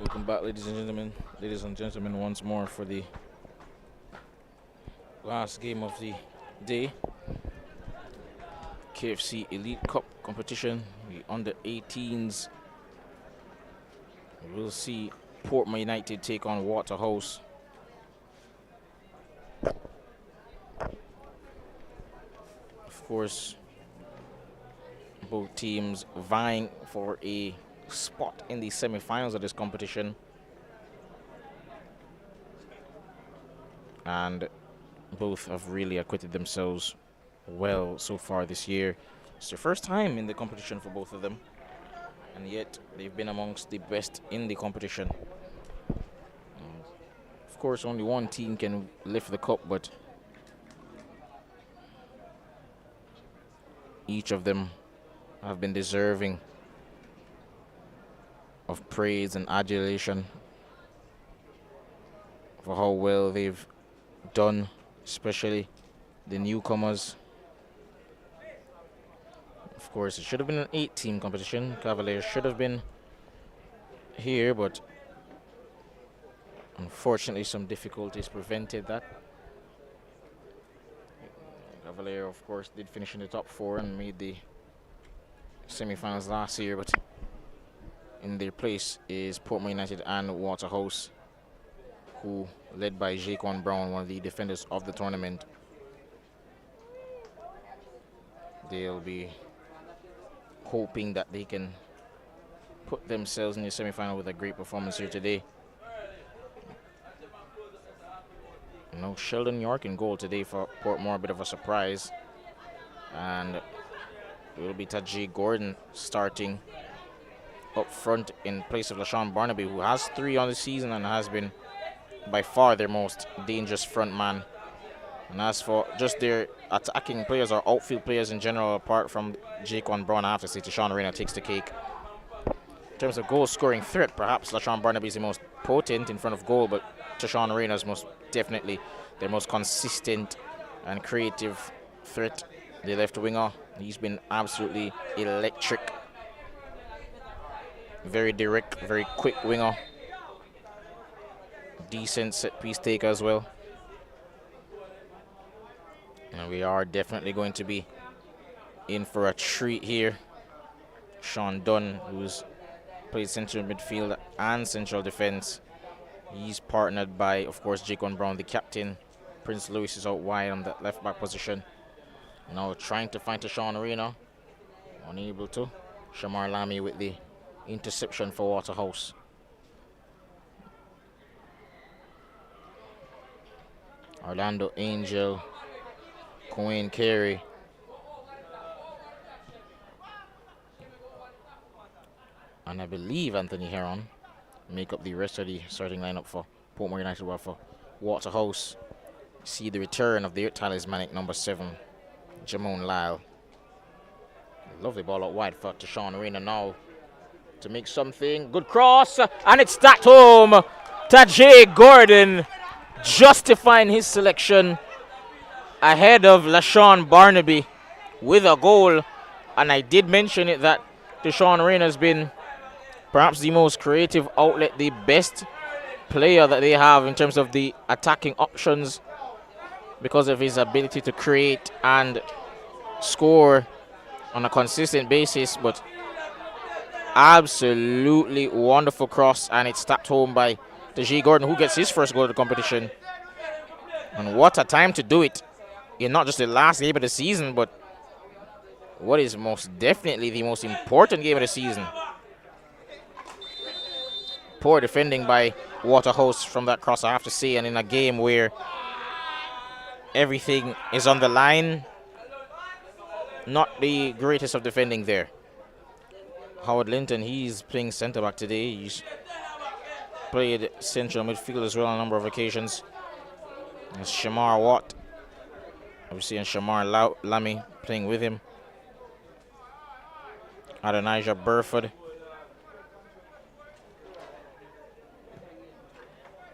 Welcome back, ladies and gentlemen. Ladies and gentlemen, once more for the last game of the day. KFC Elite Cup competition. The under 18s. We'll see Portmore United take on Waterhouse. Of course, both teams vying for a spot in the semi-finals of this competition. And both have really acquitted themselves well so far this year. It's their first time in the competition for both of them, and yet they've been amongst the best in the competition. Of course, only one team can lift the cup, but each of them have been deserving of praise and adulation for how well they've done, especially the newcomers. Of course, it should have been an 8-team competition. Cavaliers should have been here, but unfortunately some difficulties prevented that. Cavalier, of course, did finish in the top 4 and made the semi-finals last year, but in their place is Portmore United and Waterhouse, who, led by Jaquan Brown, one of the defenders of the tournament. They'll be hoping that they can put themselves in the semi-final with a great performance here today. No Sheldon York in goal today for Portmore, a bit of a surprise. And it will be Tajay Gordon starting up front in place of LaShawn Barnaby, who has 3 on the season and has been by far their most dangerous front man. And as for just their attacking players or outfield players in general, apart from Jaquan Brown, I have to say Tashawn Reyna takes the cake. In terms of goal scoring threat, perhaps LaShawn Barnaby is the most potent in front of goal, but Tashawn Reyna is most definitely their most consistent and creative threat. The left winger, he's been absolutely electric. Very direct, very quick winger. Decent set piece taker as well. And we are definitely going to be in for a treat here. Sean Dunn, who's played central midfield and central defense. He's partnered by, of course, Jaquan Brown, the captain. Prince Louis is out wide on the left back position. Now trying to find Tashawn Reyna. Unable to. Shamar Lamy with the interception for Waterhouse. Orlando Angel, Coen Carey. And I believe Anthony Heron make up the rest of the starting lineup for Portmore United. While for Waterhouse, see the return of their talismanic number 7, Jamon Lyle. Lovely ball out wide for Tashawn Reyna now to make something. Good cross, and it's stacked home. Tajay Gordon justifying his selection ahead of LaShawn Barnaby with a goal. And I did mention it that Tashawn Reyna has been perhaps the most creative outlet, the best player that they have in terms of the attacking options because of his ability to create and score on a consistent basis. But absolutely wonderful cross, and it's tapped home by Tajay Gordon, who gets his first goal of the competition. And what a time to do it in not just the last game of the season, but what is most definitely the most important game of the season. Poor defending by Waterhouse from that cross, I have to say, and in a game where everything is on the line, not the greatest of defending there. Howard Linton, he's playing centre back today. He's played central midfield as well on a number of occasions. There's Shamar Watt, obviously, and Shamar Lamy playing with him. Adonijah Burford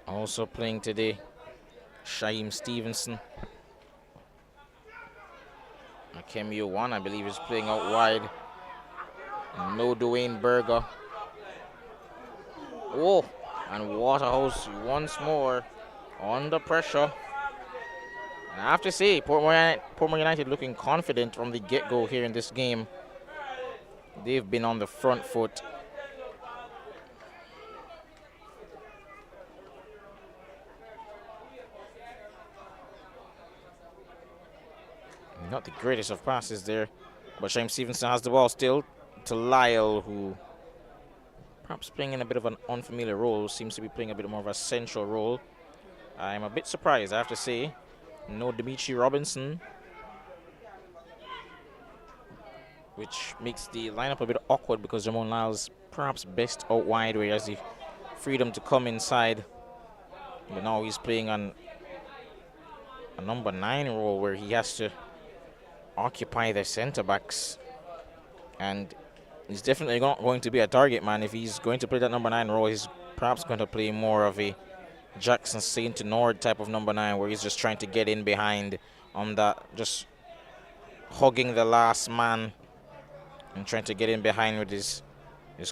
also playing today. Shaim Stevenson. Akemi One, I believe, is playing out wide. No Dwayne Berger. Oh, And Waterhouse once more under pressure. And I have to say, Portmore United looking confident from the get-go here in this game. They've been on the front foot. Not the greatest of passes there, but Shane Stevenson has the ball still to Lyle, who perhaps playing in a bit of an unfamiliar role, seems to be playing a bit more of a central role. I'm a bit surprised, I have to say. No Dimitri Robinson, which makes the lineup a bit awkward because Jamon Lyle's perhaps best out wide, where he has the freedom to come inside. But now he's playing on a number 9 role where he has to occupy the centre backs, and he's definitely not going to be a target man. If he's going to play that number 9 role, he's perhaps going to play more of a Jackson St. Nord type of number 9, where he's just trying to get in behind on that, just hugging the last man and trying to get in behind with his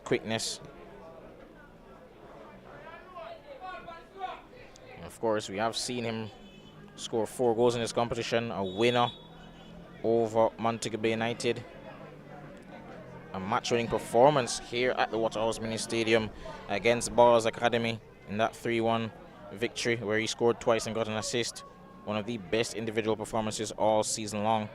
quickness. And of course, we have seen him score 4 goals in this competition, a winner over Montego Bay United. A match-winning performance here at the Waterhouse Mini Stadium against Ballers Academy in that 3-1 victory, where he scored twice and got an assist. One of the best individual performances all season long.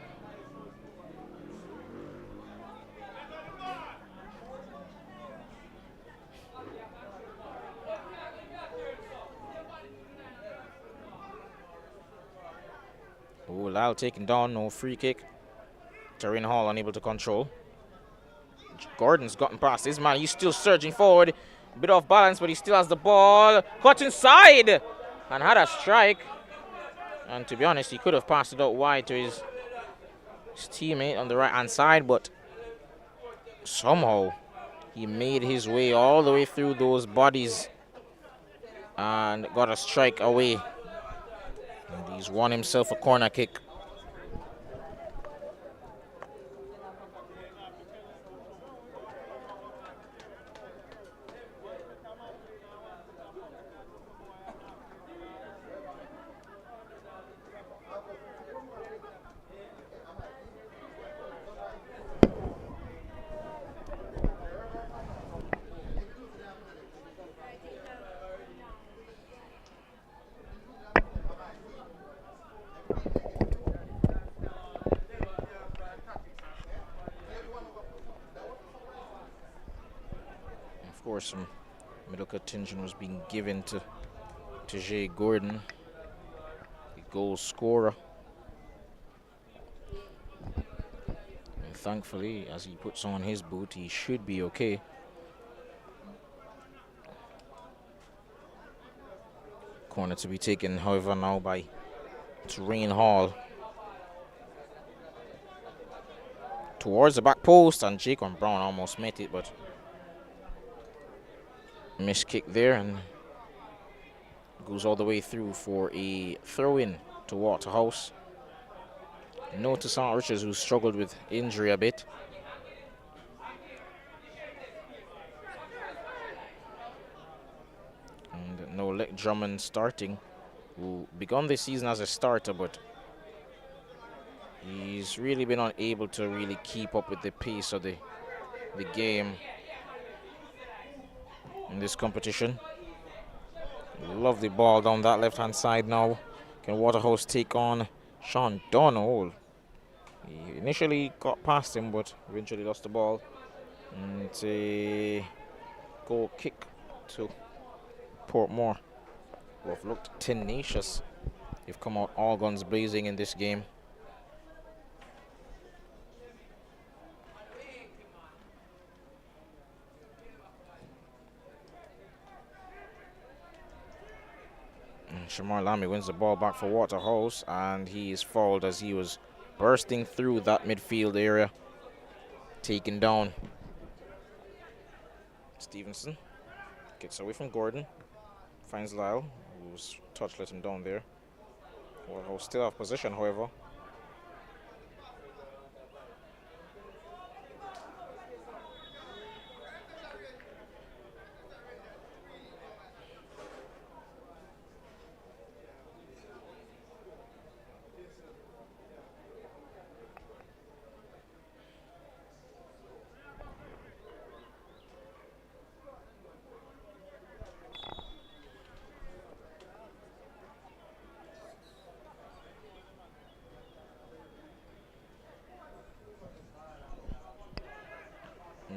Oh, Lyle taken down, no free kick. Terrain Hall unable to control. Gordon's gotten past his man. He's still surging forward. A bit off balance, but he still has the ball. Cut inside and had a strike. And to be honest, he could have passed it out wide to his teammate on the right-hand side, but somehow he made his way all the way through those bodies and got a strike away. And he's won himself a corner kick. Of course, some medical attention was being given to Jay Gordon, the goal scorer. And thankfully, as he puts on his boot, he should be okay. Corner to be taken, however, now by Terrain Hall. Towards the back post, and Jacob Brown almost met it, but missed kick there, and goes all the way through for a throw-in to Waterhouse. No to St. Richards, who struggled with injury a bit. And no Lek Drummond starting, who begun this season as a starter, but he's really been unable to really keep up with the pace of the game in this competition. Lovely ball down that left-hand side now. Can Waterhouse take on Sean Donald? He initially got past him, but eventually lost the ball. And it's a goal kick to Portmore, who have looked tenacious. They've come out all guns blazing in this game. Shamar Lamy wins the ball back for Waterhouse, and he is fouled as he was bursting through that midfield area. Taken down. Stevenson gets away from Gordon, finds Lyle, whose touch let him down there. Waterhouse still have possession, however.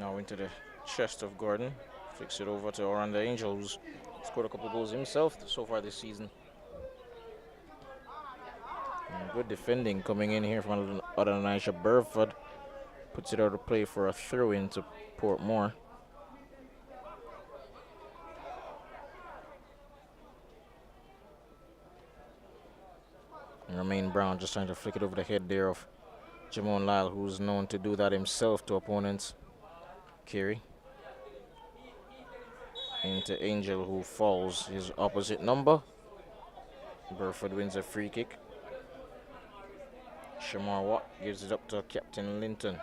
Now into the chest of Gordon. Flicks it over to Orlando Angel, who's scored a couple goals himself so far this season. And good defending coming in here from Adonijah Burford. Puts it out of play for a throw-in to Portmore. And Romain Brown just trying to flick it over the head there of Jamon Lyle, who's known to do that himself to opponents. Kerry. Into Angel, who falls his opposite number. Burford wins a free kick. Shamar Watt gives it up to Captain Linton.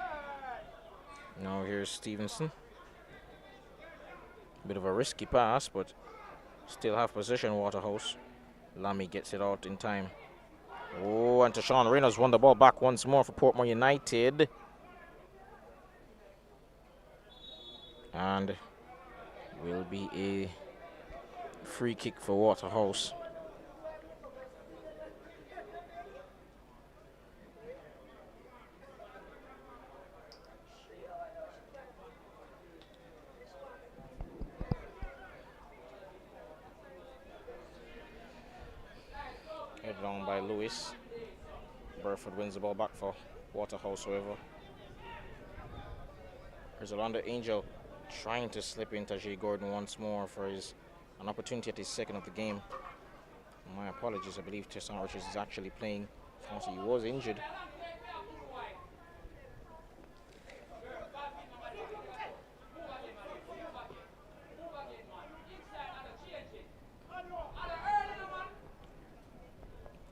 Now here's Stevenson. Bit of a risky pass, but still have possession, Waterhouse. Lamy gets it out in time. Oh, and Tashawn Reynolds won the ball back once more for Portmore United. And will be a free kick for Waterhouse. Headed on by Lewis. Burford wins the ball back for Waterhouse, however. There's Orlando Angel trying to slip into Jay Gordon once more for an opportunity at his second of the game. My apologies, I believe Tesson Richards is actually playing. He was injured.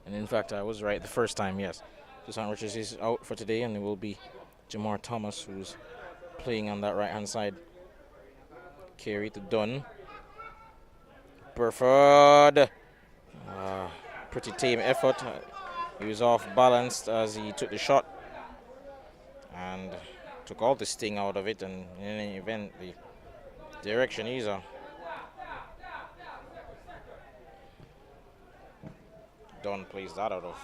And in fact, I was right the first time, yes. Tesson Richards is out for today, and it will be Jamar Thomas who's playing on that right-hand side. Carry to Dunn. Burford. Pretty tame effort. He was off balanced as he took the shot and took all the sting out of it, and in any event, the direction he's on. Dunn plays that out of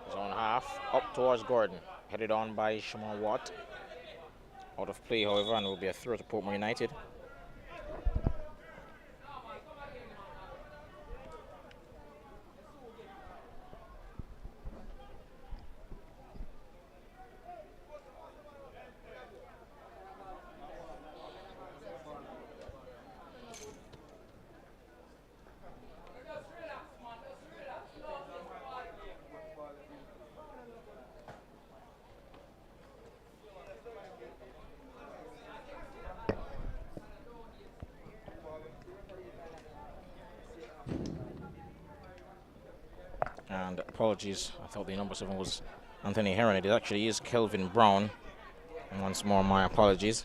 his own half, up towards Gordon, headed on by Shamar Watt. Out of play, however, and it will be a throw to Portmore United. And apologies, I thought the number 7 was Anthony Heron. It actually is Kelvin Brown. And once more, my apologies.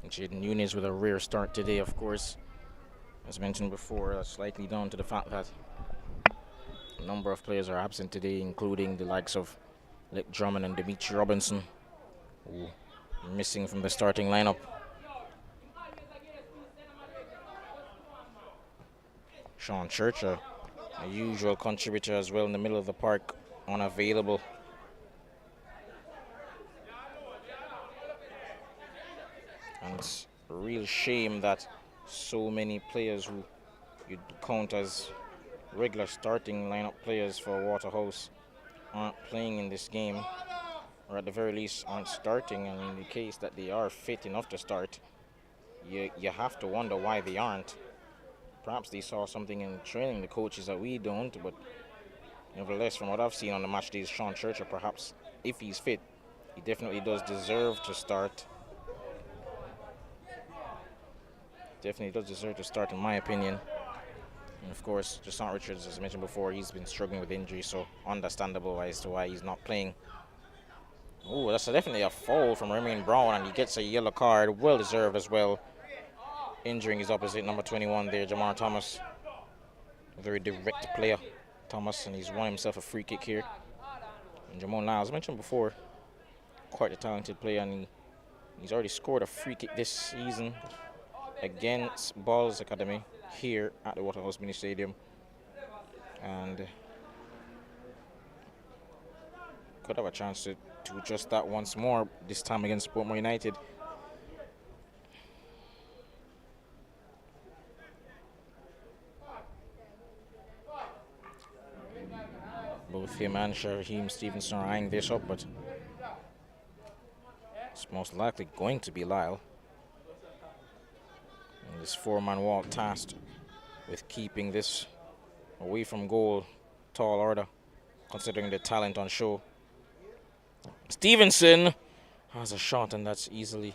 Jaden Nunes with a rare start today, of course. As mentioned before, slightly down to the fact that a number of players are absent today, including the likes of Lick Drummond and Dimitri Robinson, who are missing from the starting lineup. Sean Church, a usual contributor as well in the middle of the park, unavailable. And it's a real shame that so many players who you'd count as regular starting lineup players for Waterhouse aren't playing in this game, or at the very least aren't starting. And in the case that they are fit enough to start, you have to wonder why they aren't. Perhaps they saw something in training, the coaches, that we don't, but nevertheless, from what I've seen on the match days, Sean Churchill, perhaps, if he's fit, he definitely does deserve to start. Definitely does deserve to start, in my opinion. And of course, Jason Richards, as I mentioned before, he's been struggling with injury, so understandable as to why he's not playing. Oh, that's definitely a foul from Romain Brown, and he gets a yellow card, well deserved as well. Injuring his opposite, number 21 there, Jamar Thomas. A very direct player, Thomas, and he's won himself a free kick here. And Jamon Lyle, as mentioned before, quite a talented player, and he's already scored a free kick this season against Balls Academy here at the Waterhouse Mini Stadium. And Could have a chance to do just that once more, this time against Portmore United. Both him and Shaheem Stevenson are eyeing this up, but it's most likely going to be Lyle. And this four-man wall tasked with keeping this away from goal, tall order, considering the talent on show. Stevenson has a shot, and that's easily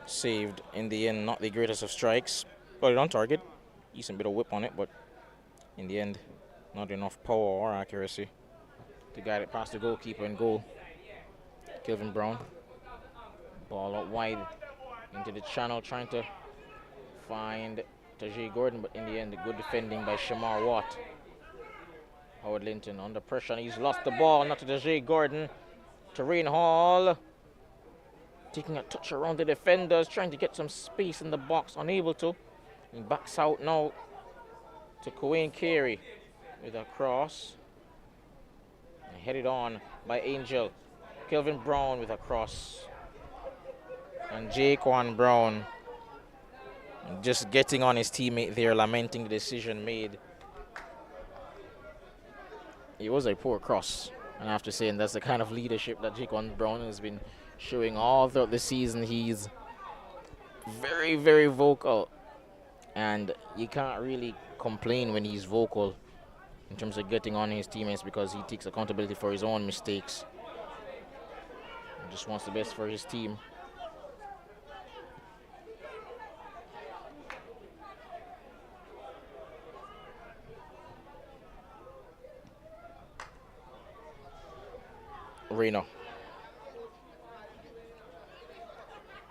saved in the end. Not the greatest of strikes. Got it on target. Decent bit of whip on it, but in the end, not enough power or accuracy to guide it past the goalkeeper and goal. Kelvin Brown. Ball out wide into the channel, trying to find Tajay Gordon, but in the end, good defending by Shamar Watt. Howard Linton under pressure, and he's lost the ball. Not to Tajay Gordon. Terrain Hall taking a touch around the defenders, trying to get some space in the box, unable to. He backs out now to Coane Carey with a cross. And headed on by Angel. Kelvin Brown with a cross. And Jaquan Brown just getting on his teammate there, lamenting the decision made. It was a poor cross. And after saying that's the kind of leadership that Jaquan Brown has been showing all throughout the season. He's very, very vocal. And you can't really complain when he's vocal in terms of getting on his teammates, because he takes accountability for his own mistakes. He just wants the best for his team. Reno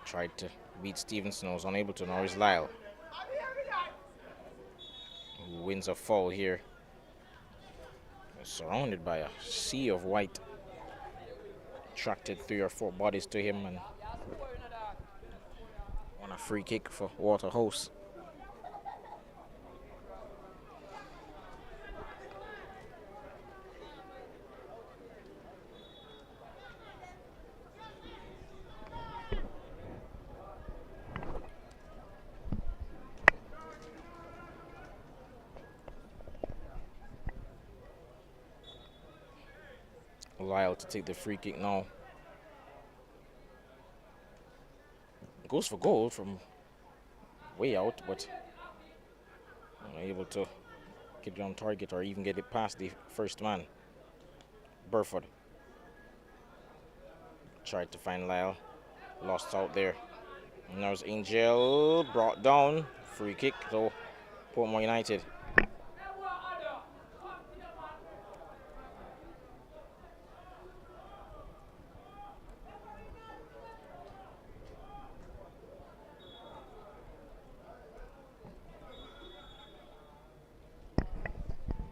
tried to beat Stevenson, was unable to. Now is Lyle, who wins a foul here. Surrounded by a sea of white. Attracted 3 or 4 bodies to him, and on a free kick for Waterhouse. Lyle to take the free kick now. Goes for goal from way out, but unable to get it on target or even get it past the first man. Burford tried to find Lyle, lost out there. And there's Angel brought down. Free kick to Portmore United.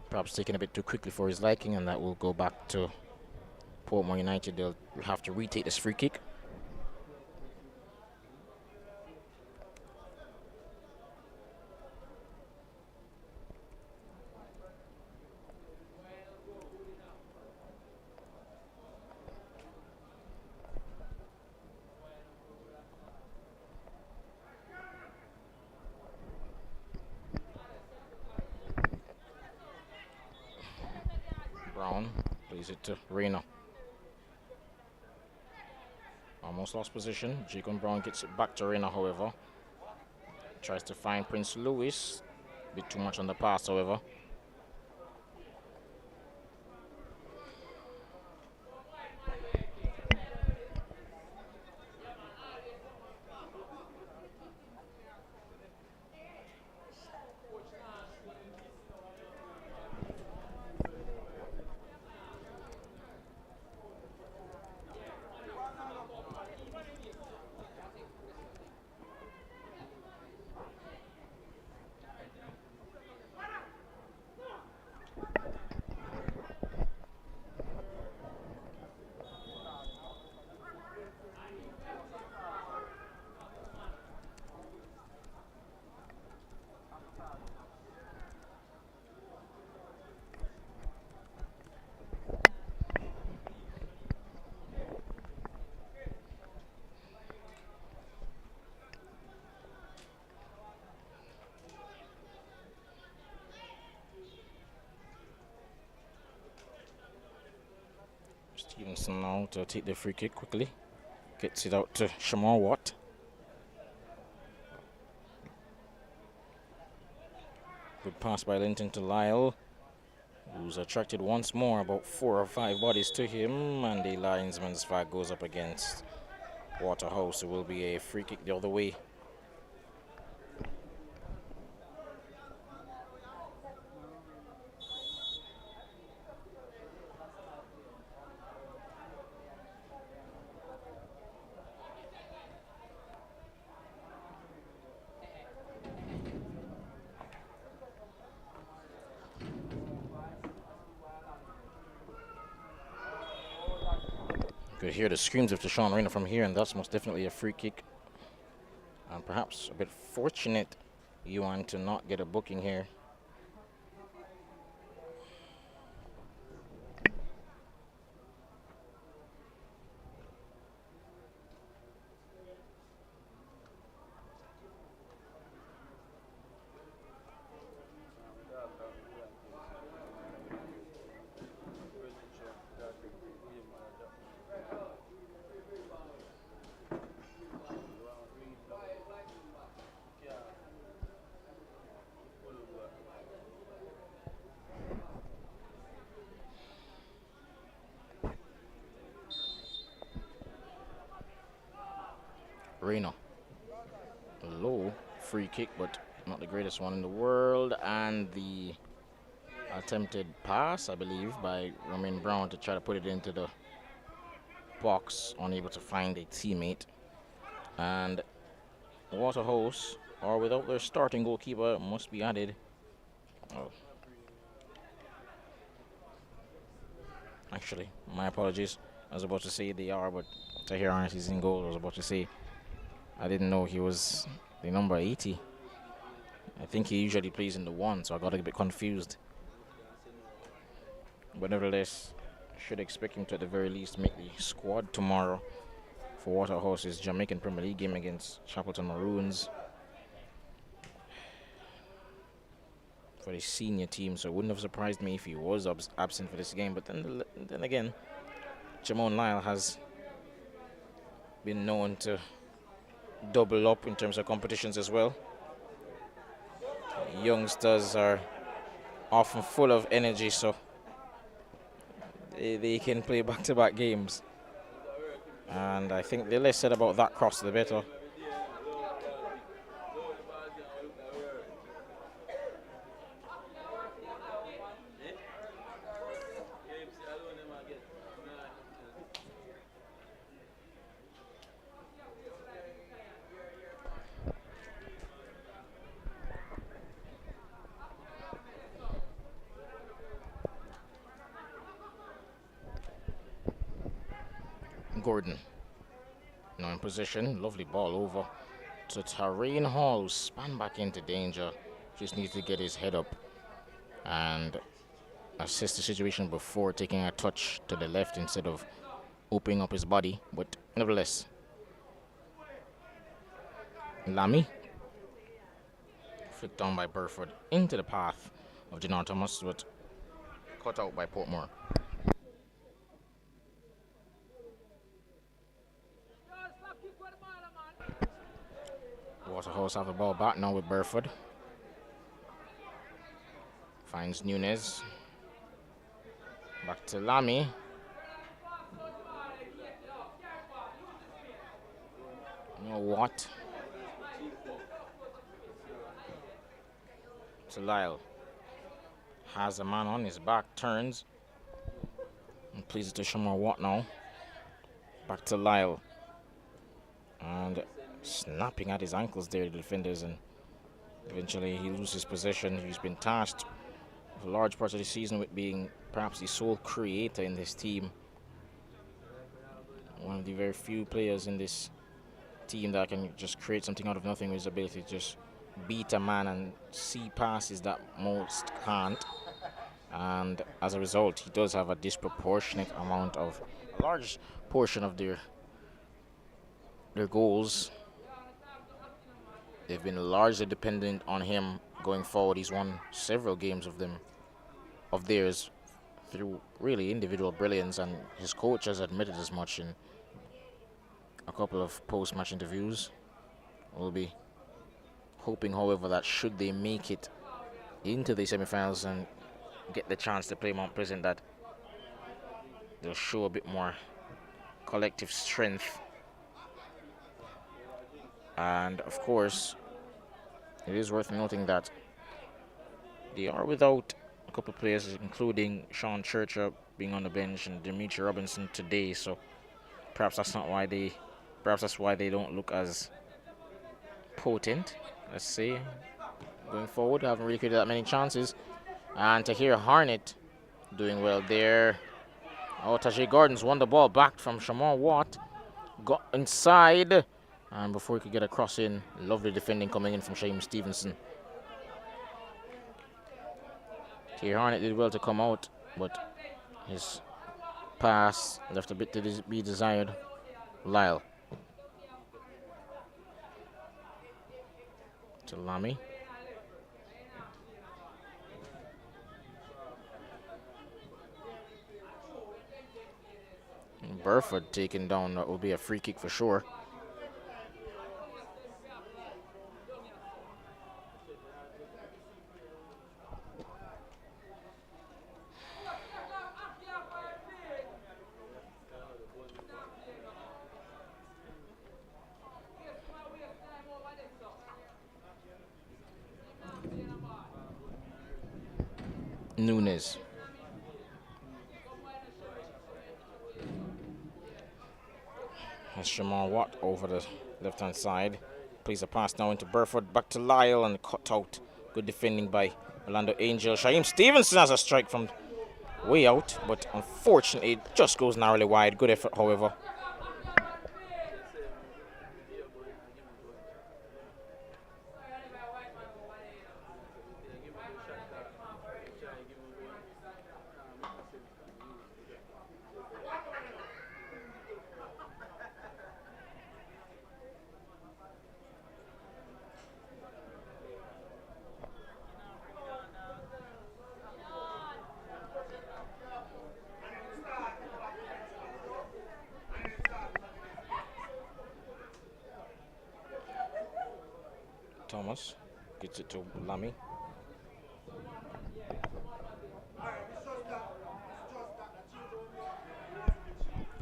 Perhaps taken a bit too quickly for his liking, and that will go back to Portmore United. They'll have to retake this free kick. Brown plays it to Reno. Almost lost position. Jacob Brown gets it back to Reno, however. Tries to find Prince Louis. A bit too much on the pass, however. Stevenson now to take the free kick quickly. Gets it out to Shamar Watt. Good pass by Linton to Lyle, who's attracted once more about 4 or 5 bodies to him, and the linesman's flag goes up against Waterhouse. It will be a free kick the other way. You could hear the screams of Deshaun Rayner from here, and that's most definitely a free kick. And perhaps a bit fortunate, U-18, to not get a booking here. Rayner. Low free kick, but not the greatest one in the world. And the attempted pass, I believe, by Romain Brown to try to put it into the box, unable to find a teammate. And Waterhouse are without their starting goalkeeper, must be added. Oh. Actually, my apologies. I was about to say they are, but Tahir Arnott is in goal. I was about to say I didn't know he was the number 80. I think he usually plays in the 1, so I got a bit confused. But nevertheless, should expect him to at the very least make the squad tomorrow for Waterhouse's Jamaican Premier League game against Chapelton Maroons for the senior team. So it wouldn't have surprised me if he was absent for this game. But then again, Jamon Lyle has been known to double up in terms of competitions as well. Youngsters are often full of energy, so they can play back-to-back games. And I think the less said about that cross, the better. Gordon now in position, lovely ball over to Tarain Hall, who span back into danger. Just needs to get his head up and assess the situation before taking a touch to the left instead of opening up his body. But nevertheless, Lamy flicked down by Burford into the path of Jannar Thomas, but cut out by Portmore. Waterhouse have the ball back now with Burford. Finds Nunez. Back to Lamy. You know what? To Lyle. Has a man on his back, turns. And pleases to Shamar Watt now. Back to Lyle. And snapping at his ankles there, the defenders, and eventually he loses possession. He's been tasked for large parts of the season with being perhaps the sole creator in this team. One of the very few players in this team that can just create something out of nothing with his ability to just beat a man and see passes that most can't. And as a result, he does have a disproportionate amount of, a large portion of their goals. They've been largely dependent on him going forward. He's won several games of theirs through really individual brilliance, and his coach has admitted as much in a couple of post-match interviews. We'll be hoping, however, that should they make it into the semi-finals and get the chance to play Mount Pleasant, that they'll show a bit more collective strength. And of course, it is worth noting that they are without a couple of players, including Sean Churcher being on the bench and Dimitri Robinson today. So perhaps that's why they don't look as potent, let's say, going forward. Haven't really created that many chances. And Tahir Harnett doing well there. Oh, Tajay Gordon's won the ball back from Shamar Watt. Got inside. And before he could get a cross in, lovely defending coming in from Shaim Stevenson. Tahir Harnett did well to come out, but his pass left a bit to be desired. Lyle. To Lamy. Burford taken down. That will be a free kick for sure. Nunes. Has Shamar Watt over the left-hand side. Plays a pass now into Burford. Back to Lyle and cut out. Good defending by Orlando Angel. Shaim Stevenson has a strike from way out, but unfortunately it just goes narrowly wide. Good effort, however. Thomas gets it to Lamy.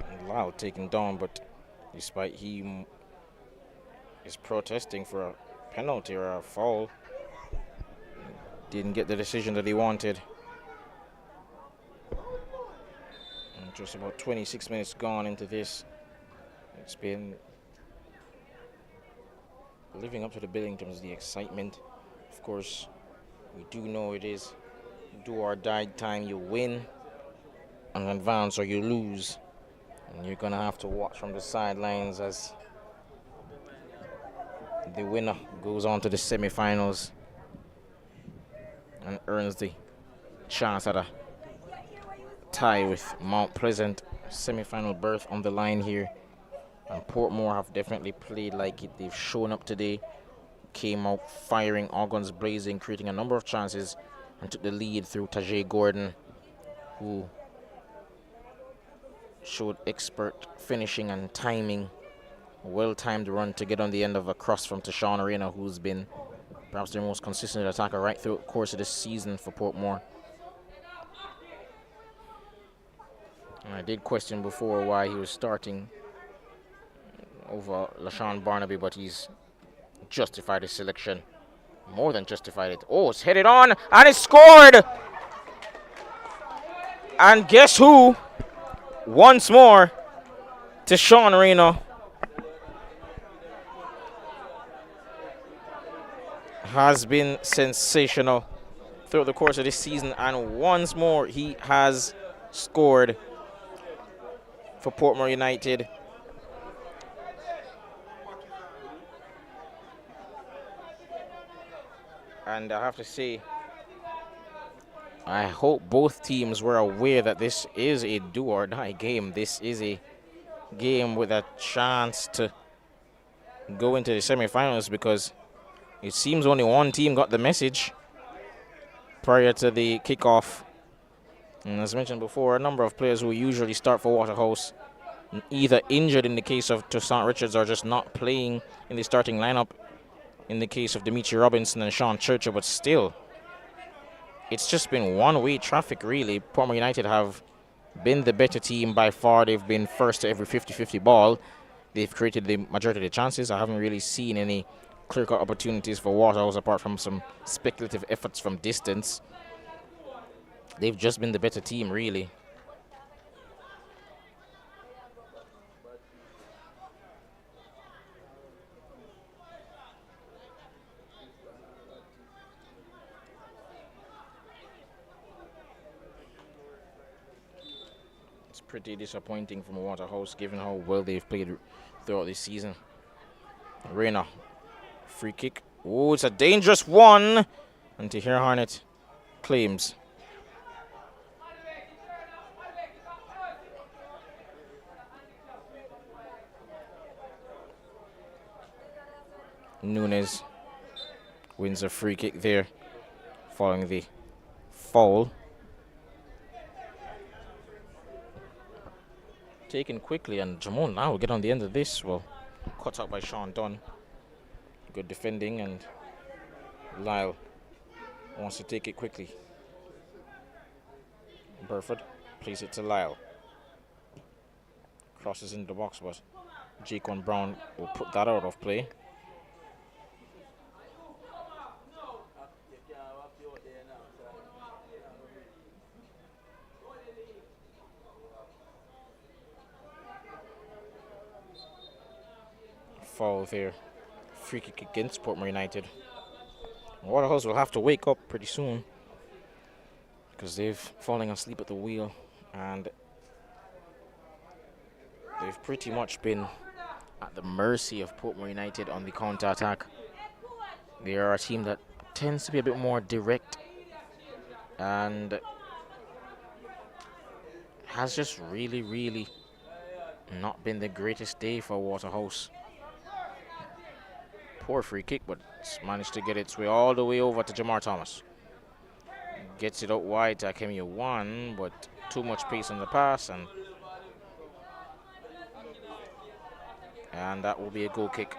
And Lyle taken down, but despite he is protesting for a penalty or a foul, didn't get the decision that he wanted. And just about 26 minutes gone into this. It's been living up to the billing in terms of the excitement. Of course, we do know it is do or die time. You win and advance or you lose. And you're going to have to watch from the sidelines as the winner goes on to the semi-finals and earns the chance at a tie with Mount Pleasant. Semi-final berth on the line here. And Portmore have definitely played like it. They've shown up today, came out firing, all guns blazing, creating a number of chances, and took the lead through Tajay Gordon, who showed expert finishing and timing. A well-timed run to get on the end of a cross from Tashawn Arena, who's been perhaps their most consistent attacker right through the course of this season for Portmore. And I did question before why he was starting over LaShawn Barnaby, but he's justified his selection. More than justified it. Oh, it's headed on, and it's scored! And guess who? Once more, Tashawn Arena has been sensational throughout the course of this season, and once more he has scored for Portmore United. And I have to say, I hope both teams were aware that this is a do-or-die game. This is a game with a chance to go into the semifinals, because it seems only one team got the message prior to the kickoff. And as mentioned before, a number of players who usually start for Waterhouse either injured in the case of Toussaint Richards or just not playing in the starting lineup in the case of Dimitri Robinson and Sean Churchill, but still, it's just been one-way traffic, really. Portmore United have been the better team by far. They've been first to every 50-50 ball. They've created the majority of the chances. I haven't really seen any clear-cut opportunities for Waterhouse apart from some speculative efforts from distance. They've just been the better team, really. It's pretty disappointing from Waterhouse given how well they've played throughout this season. Reina, free kick. Oh, it's a dangerous one. And Tahir Harnett claims. Nunes wins a free kick there following the foul. Taken quickly, and Jamon now will get on the end of this. Well, cut out by Sean Dunn. Good defending, and Lyle wants to take it quickly. Burford plays it to Lyle. Crosses into the box, but Jacon Brown will put that out of play. Foul there. Free kick against Portmore United. Waterhouse will have to wake up pretty soon because they've fallen asleep at the wheel and they've pretty much been at the mercy of Portmore United on the counter-attack. They are a team that tends to be a bit more direct and has just really not been the greatest day for Waterhouse. Poor free kick, but it's managed to get its way all the way over to Jamar Thomas. Gets it out wide to Akemi One, but too much pace on the pass, and that will be a goal kick.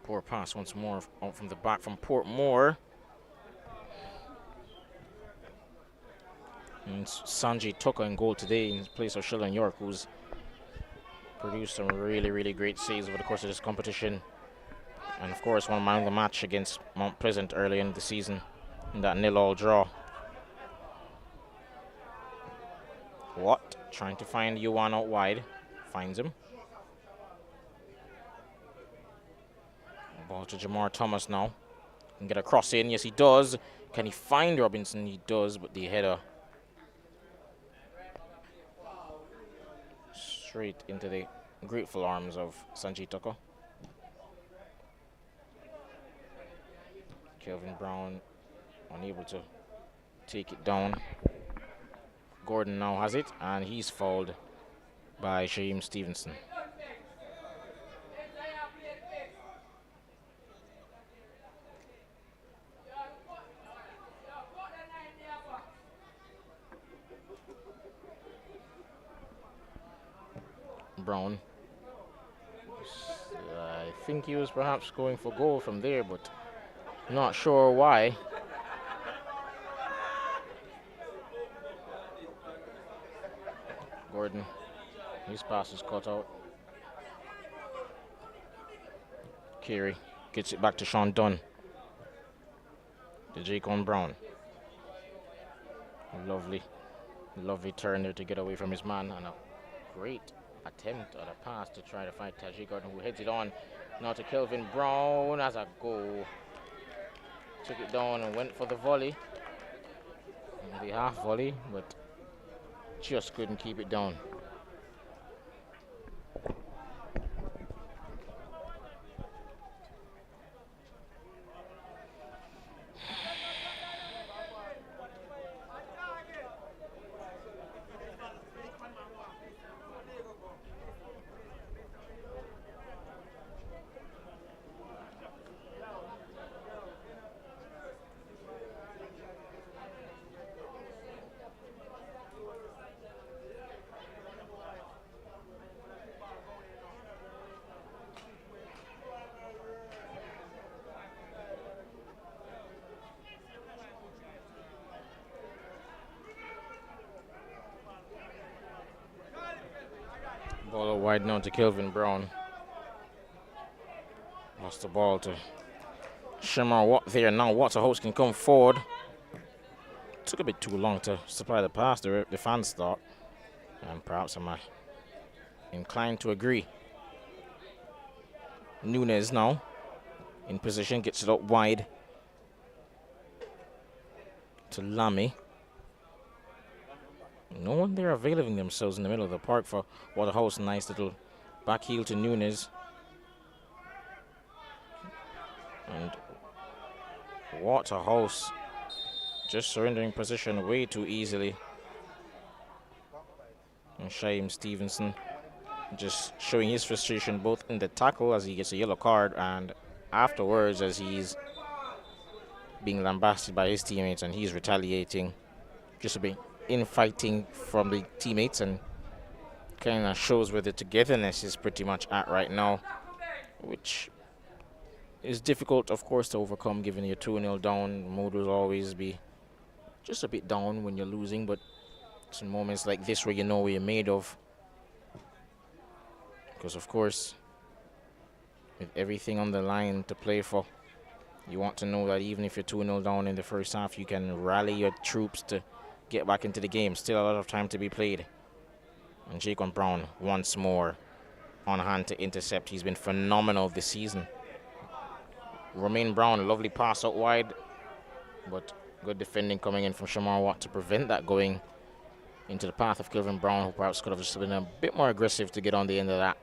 Poor pass once more out from the back from Portmore. And Sanjay Tucker in goal today in place of Sheldon York, who's produced some really great saves over the course of this competition. And of course, one man of the match against Mount Pleasant early in the season in that 0-0 draw. Watt trying to find Yuan out wide. Finds him. Ball to Jamar Thomas now. Can get a cross in. Yes, he does. Can he find Robinson? He does, but the header straight into the grateful arms of Sanjay Tucker. Kelvin Brown unable to take it down. Gordon now has it, and he's fouled by Shaheem Stevenson. Brown. I think he was perhaps going for goal from there, but not sure why. Gordon, his pass is cut out. Carey gets it back to Sean Dunn. To Jacon Brown. Lovely turn there to get away from his man, and a great attempt at a pass to try to find Tajik Gordon, who heads it on now to Kelvin Brown as a goal. Took it down and went for the volley, the half volley, but just couldn't keep it down. out wide now to Kelvin Brown. Lost the ball to Shamar Watt there. Now Waterhouse can come forward. Took a bit too long to supply the pass, the fans thought. And perhaps I'm inclined to agree. Nunes now in position, gets it up wide to Lamy. No one there availing themselves in the middle of the park for Waterhouse. Nice little back heel to Nunes. And Waterhouse just surrendering position way too easily. And Shaim Stevenson just showing his frustration both in the tackle as he gets a yellow card and afterwards as he's being lambasted by his teammates and he's retaliating. Just a bit infighting from the teammates and kind of shows where the togetherness is pretty much at right now, which is difficult, of course, to overcome given you're 2-0 down. Mood will always be just a bit down when you're losing, but it's in moments like this where you know what you're made of. Because, of course, with everything on the line to play for, you want to know that even if you're 2-0 down in the first half, you can rally your troops to get back into the game. Still a lot of time to be played. And Jaquan Brown once more on hand to intercept. He's been phenomenal this season. Romain Brown, a lovely pass out wide, but good defending coming in from Shamar Watt to prevent that going into the path of Kelvin Brown, who perhaps could have just been a bit more aggressive to get on the end of that.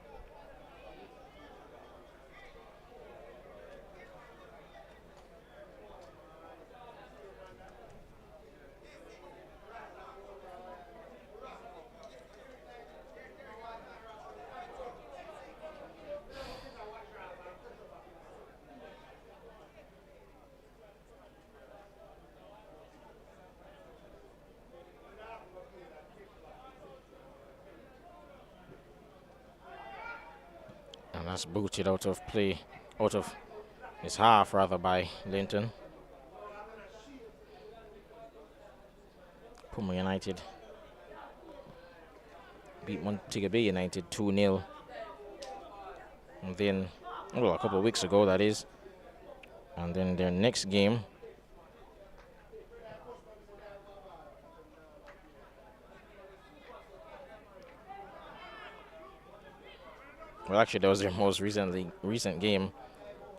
That's booted out of play, out of his half rather, by Linton. Portmore United beat Montego Bay United 2-0. And then, well, a couple of weeks ago that is. And then their next game, well, actually, that was their most recent game.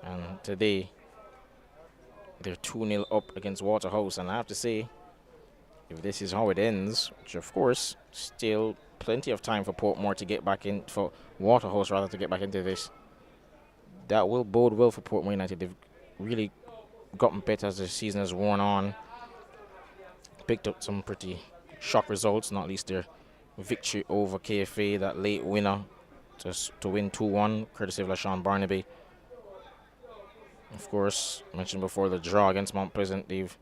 And today, they're 2-0 up against Waterhouse. And I have to say, if this is how it ends, which of course, still plenty of time for Portmore to get back in, for Waterhouse rather, to get back into this, that will bode well for Portmore United. They've really gotten better as the season has worn on. Picked up some pretty shock results, not least their victory over KFA, that late winner to win 2-1, courtesy of LaShawn Barnaby. Of course, mentioned before, the draw against Mount Pleasant. They've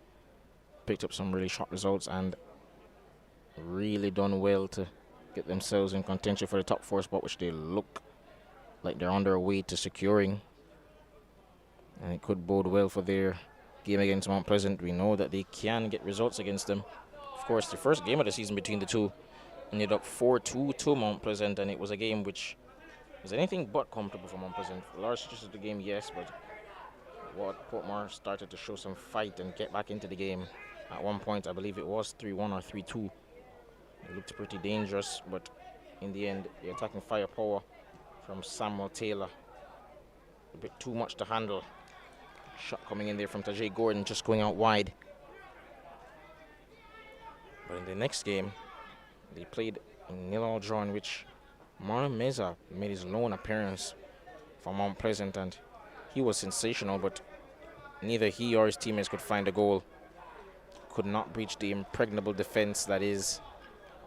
picked up some really shock results and really done well to get themselves in contention for the top 4 spot, which they look like they're on their way to securing. And it could bode well for their game against Mount Pleasant. We know that they can get results against them. Of course, the first game of the season between the two ended up 4-2 to Mount Pleasant, and it was a game which was anything but comfortable for Mount Pleasant. Large stretches of the game, yes, but Portmore started to show some fight and get back into the game. At one point, I believe it was 3-1 or 3-2. It looked pretty dangerous, but in the end, the attacking firepower from Samuel Taylor, a bit too much to handle. Shot coming in there from Tajay Gordon, just going out wide. But in the next game, they played a 0-0 draw in which Marlon Meza made his lone appearance for Mount Pleasant, and he was sensational, but neither he or his teammates could find a goal. Could not breach the impregnable defense that is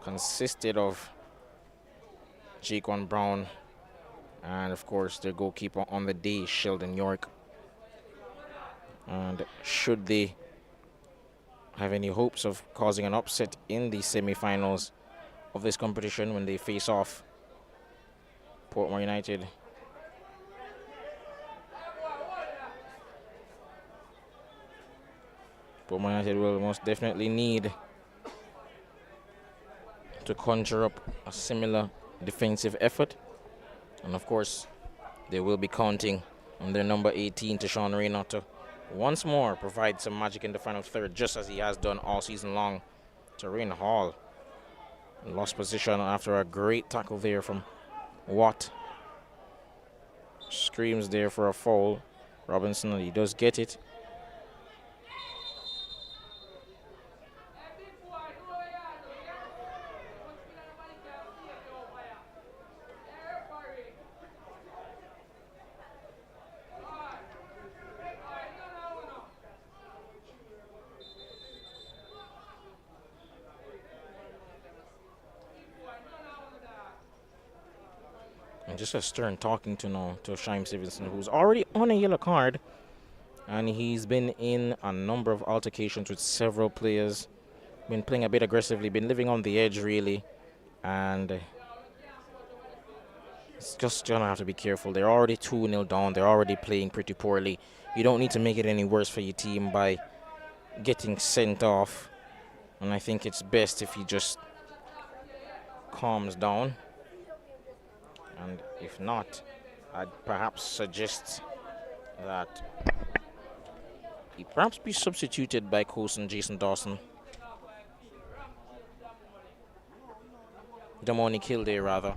consisted of Jaquan Brown and, of course, their goalkeeper on the day, Sheldon York. And should they have any hopes of causing an upset in the semi-finals of this competition when they face off Portmore United, Portmore United will most definitely need to conjure up a similar defensive effort And of course, they will be counting on their number 18 to Sean Rayner to once more provide some magic in the final third, just as he has done all season long. To Rain Hall lost position after a great tackle there from Watt. Screams there for a foul. Robinson, he does get it. And just a stern talking to now to Shaim Stevenson, who's already on a yellow card. And he's been in a number of altercations with several players. Been playing a bit aggressively, been living on the edge really. And it's just gonna have to be careful. They're already 2-0 down. They're already playing pretty poorly. You don't need to make it any worse for your team by getting sent off. And I think it's best if he just calms down. And if not, I'd perhaps suggest that he perhaps be substituted by Coulson Jason Dawson. Damoni Kildare, rather.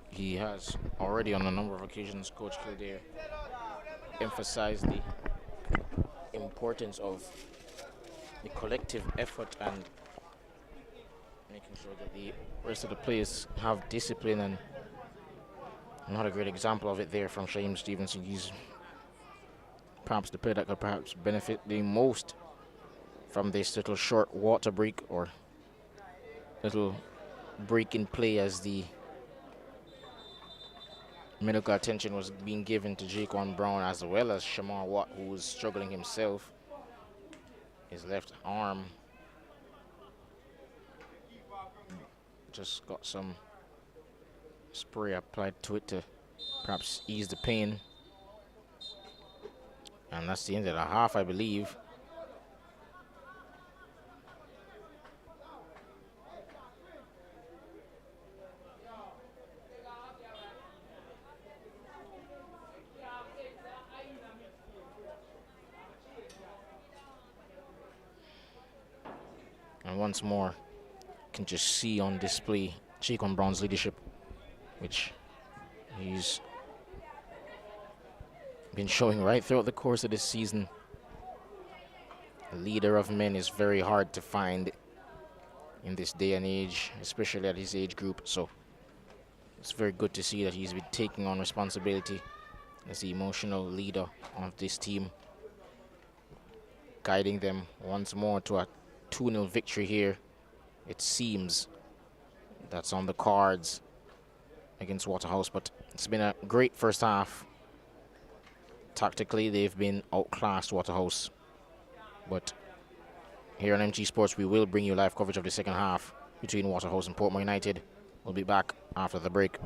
He has already on a number of occasions, Coach Kildare, emphasized the importance of the collective effort and making sure that the rest of the players have discipline, and not a great example of it there from Shaim Stevenson. He's perhaps the player that could perhaps benefit the most from this little short water break or little break in play, as the medical attention was being given to Jaquan Brown as well as Shamar Watt, who was struggling himself. His left arm just got some spray applied to it to perhaps ease the pain. And that's the end of the half, I believe. And once more, can just see on display Jaquan Brown's leadership, which he's been showing right throughout the course of this season. A leader of men is very hard to find in this day and age, especially at his age group. So it's very good to see that he's been taking on responsibility as the emotional leader of this team, guiding them once more to a 2-0 victory here. It seems that's on the cards against Waterhouse, but it's been a great first half. Tactically, they've been outclassed, Waterhouse. But here on MG Sports, we will bring you live coverage of the second half between Waterhouse and Portmore United. We'll be back after the break.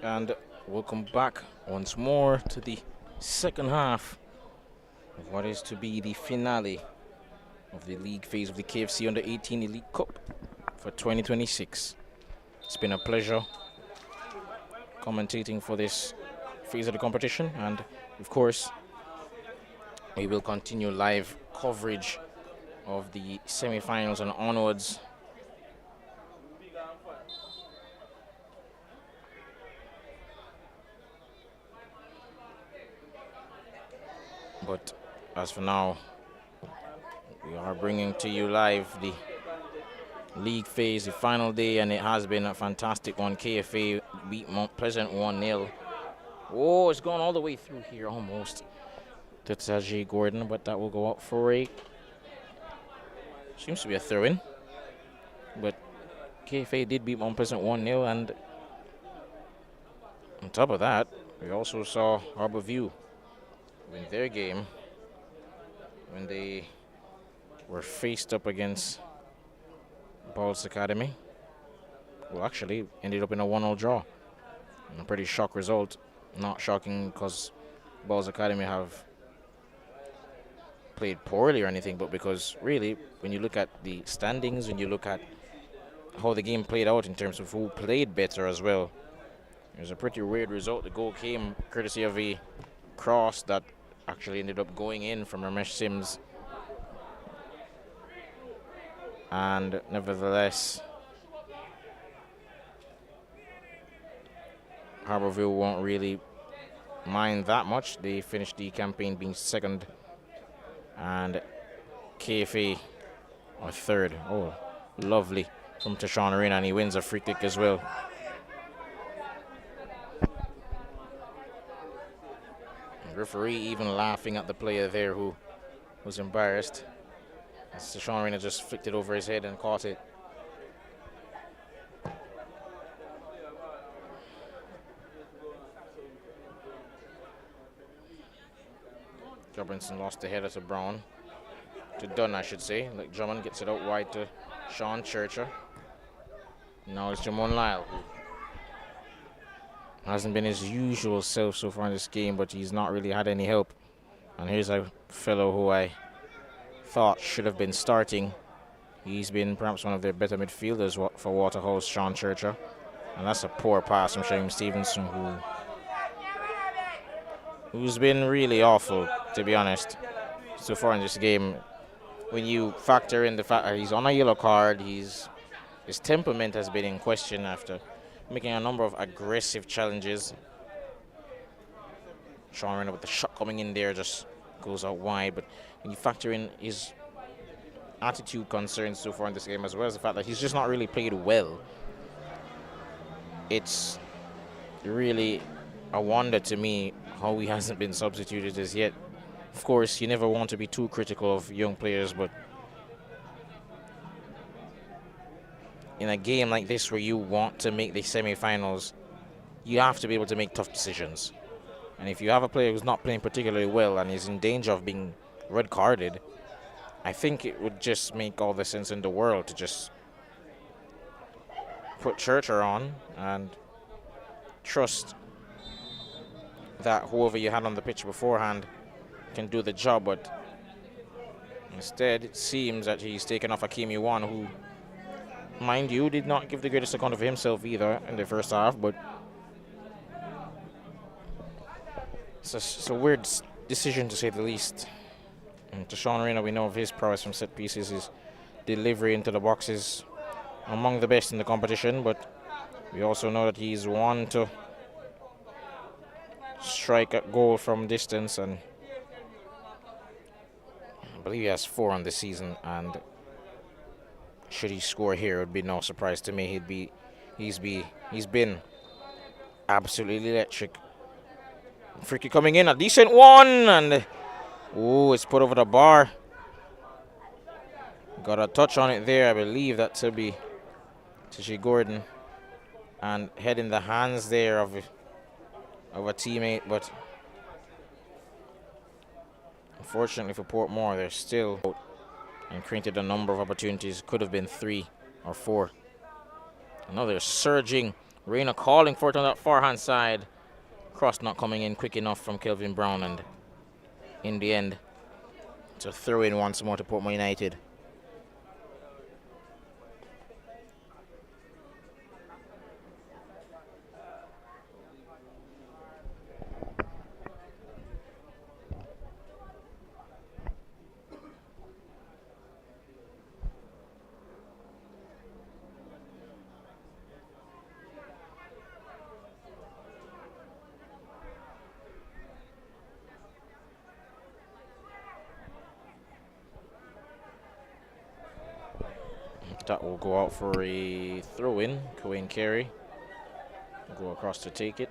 And welcome back once more to the second half of what is to be the finale of the league phase of the KFC Under 18 Elite Cup for 2026. It's been a pleasure commentating for this phase of the competition, and of course we will continue live coverage of the semi-finals and onwards. But as for now, we are bringing to you live the league phase, the final day, and it has been a fantastic one. KFA beat Mount Pleasant 1-0. Oh, it's gone all the way through here almost to Tajay Gordon, but that will go out for a, seems to be a throw-in. But KFA did beat Mount Pleasant 1-0, and on top of that, we also saw Harborview win their game when they were faced up against Balls Academy. Well, actually, ended up in a 1-0 draw. A pretty shock result. Not shocking because Balls Academy have played poorly or anything, but because really, when you look at the standings, when you look at how the game played out in terms of who played better as well, it was a pretty weird result. The goal came courtesy of a cross that actually ended up going in from Ramesh Sims. And nevertheless, Harborview won't really mind that much. They finished the campaign being second, and KFA are third. Oh, lovely from Tashawn Arena, and he wins a free kick as well. The referee even laughing at the player there who was embarrassed, as Tashawn Arena just flicked it over his head and caught it. Jobrinson lost the header to Brown. To Dunn, I should say. Like Drummond gets it out wide to Sean Churcher. Now it's Jamon Lyle, who hasn't been his usual self so far in this game, but he's not really had any help. And here's a fellow who I thought should have been starting. He's been perhaps one of their better midfielders for Waterhouse, Sean Churcher. And that's a poor pass from Shaim Stevenson, who's been really awful, to be honest, so far in this game. When you factor in the fact that he's on a yellow card, his temperament has been in question after making a number of aggressive challenges. Sean Renner with the shot coming in there just goes out wide, but when you factor in his attitude concerns so far in this game, as well as the fact that he's just not really played well, it's really a wonder to me how he hasn't been substituted as yet. Of course, you never want to be too critical of young players, but in a game like this where you want to make the semi-finals, you have to be able to make tough decisions. And if you have a player who's not playing particularly well and is in danger of being red carded, I think it would just make all the sense in the world to just put Churcher on and trust that whoever you had on the pitch beforehand can do the job. But instead, it seems that he's taken off Hakimi Wan, who, mind you, did not give the greatest account of himself either in the first half, but it's a weird decision to say the least. And to Sean Reina, we know of his prowess from set pieces, his delivery into the boxes among the best in the competition, but we also know that he's one to strike at goal from distance, and I believe he has 4 on the season, and should he score here, it would be no surprise to me. He's been absolutely electric. Free kick coming in, a decent one, and it's put over the bar. Got a touch on it there, I believe that to be Tishy Gordon, and head in the hands there of a teammate, but unfortunately for Portmore, they're still out and created a number of opportunities. Could have been 3 or 4. Another surging Reina calling for it on that far hand side. Cross not coming in quick enough from Kelvin Brown, and in the end, it's a throw in once more to Portmore United. That will go out for a throw-in. Coen Carey will go across to take it.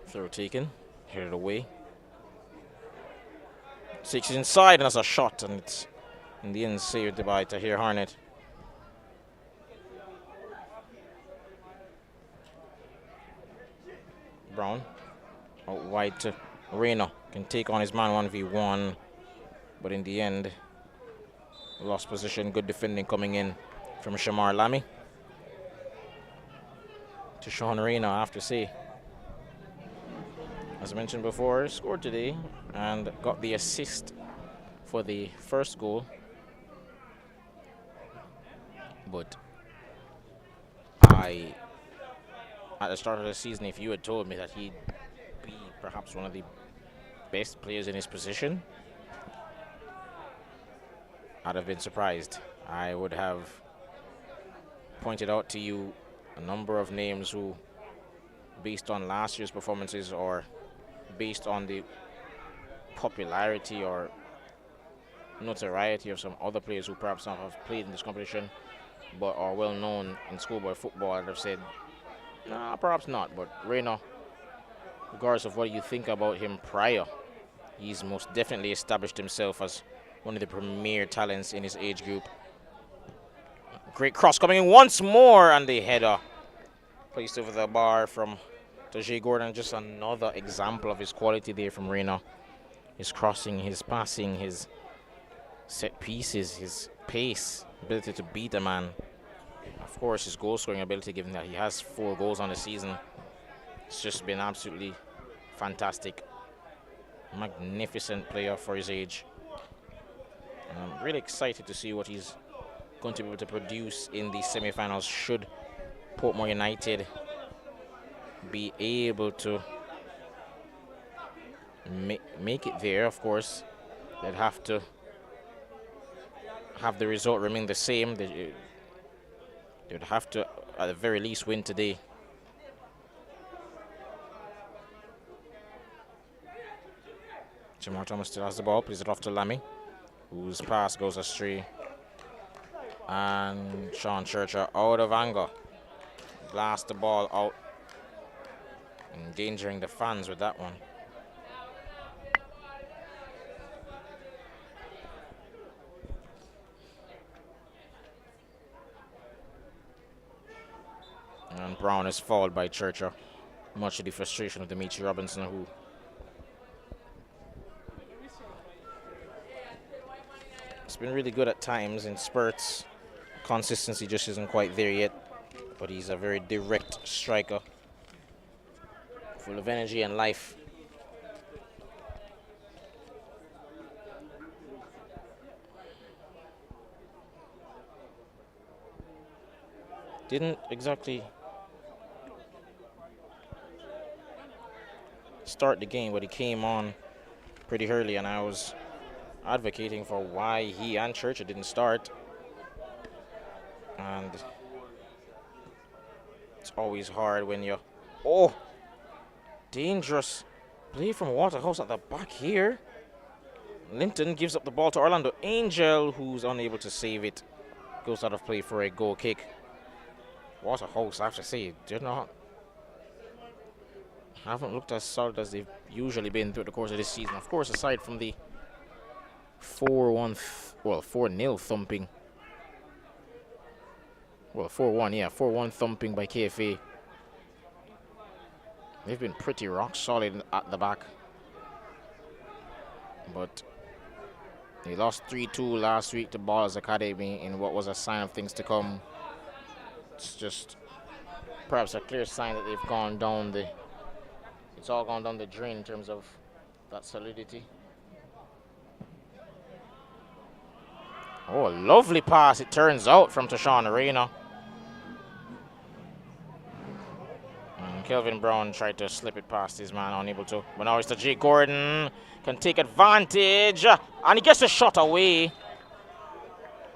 Throw taken, headed away. Takes it inside, and that's a shot, and it's in the end saved by Tahir Harnett. Brown out wide to Reina, can take on his man 1v1, but in the end lost position. Good defending coming in from Shamar Lamy to Sean Reina. I have to say, as I mentioned before, scored today and got the assist for the first goal, but at the start of the season, if you had told me that he'd be perhaps one of the best players in his position, I'd have been surprised. I would have pointed out to you a number of names who, based on last year's performances or based on the popularity or notoriety of some other players who perhaps not have played in this competition but are well known in schoolboy football, I'd have said, nah, perhaps not. But Reina, regardless of what you think about him prior, he's most definitely established himself as one of the premier talents in his age group. Great cross coming in once more, and the header placed over the bar from Tajay Gordon. Just another example of his quality there from Reina. His crossing, his passing, his set pieces, his pace, ability to beat a man. Of course, his goal-scoring ability, given that he has 4 goals on the season. It's just been absolutely fantastic. Magnificent player for his age. And I'm really excited to see what he's going to be able to produce in the semi-finals should Portmore United be able to make it there. Of course, they'd have to have the result remain the same. They would have to, at the very least, win today. Jamar Thomas still has the ball, plays it off to Lammy, whose pass goes astray. And Sean Churcher out of anger. Blast the ball out, endangering the fans with that one. And Brown is fouled by Churcher, much to the frustration of Demetri Robinson, who has been really good at times in spurts. Consistency just isn't quite there yet, but he's a very direct striker, full of energy and life. Didn't exactly start the game, but he came on pretty early, and I was advocating for why he and Churcher didn't start. And it's always hard when you... Oh! Dangerous play from Waterhouse at the back here. Linton gives up the ball to Orlando Angel, who's unable to save it. Goes out of play for a goal kick. Waterhouse, I have to say, haven't looked as solid as they've usually been throughout the course of this season. Of course, aside from the 4-0 thumping. Well, 4-1, yeah, 4-1 thumping by KFA. They've been pretty rock solid at the back. But they lost 3-2 last week to Ball's Academy in what was a sign of things to come. It's just perhaps a clear sign that they've gone down the... It's all gone down the drain in terms of that solidity. Oh, a lovely pass, it turns out, from Tashawn Arena. And Kelvin Brown tried to slip it past his man, unable to. But now it's to Jay Gordon. Can take advantage. And he gets a shot away.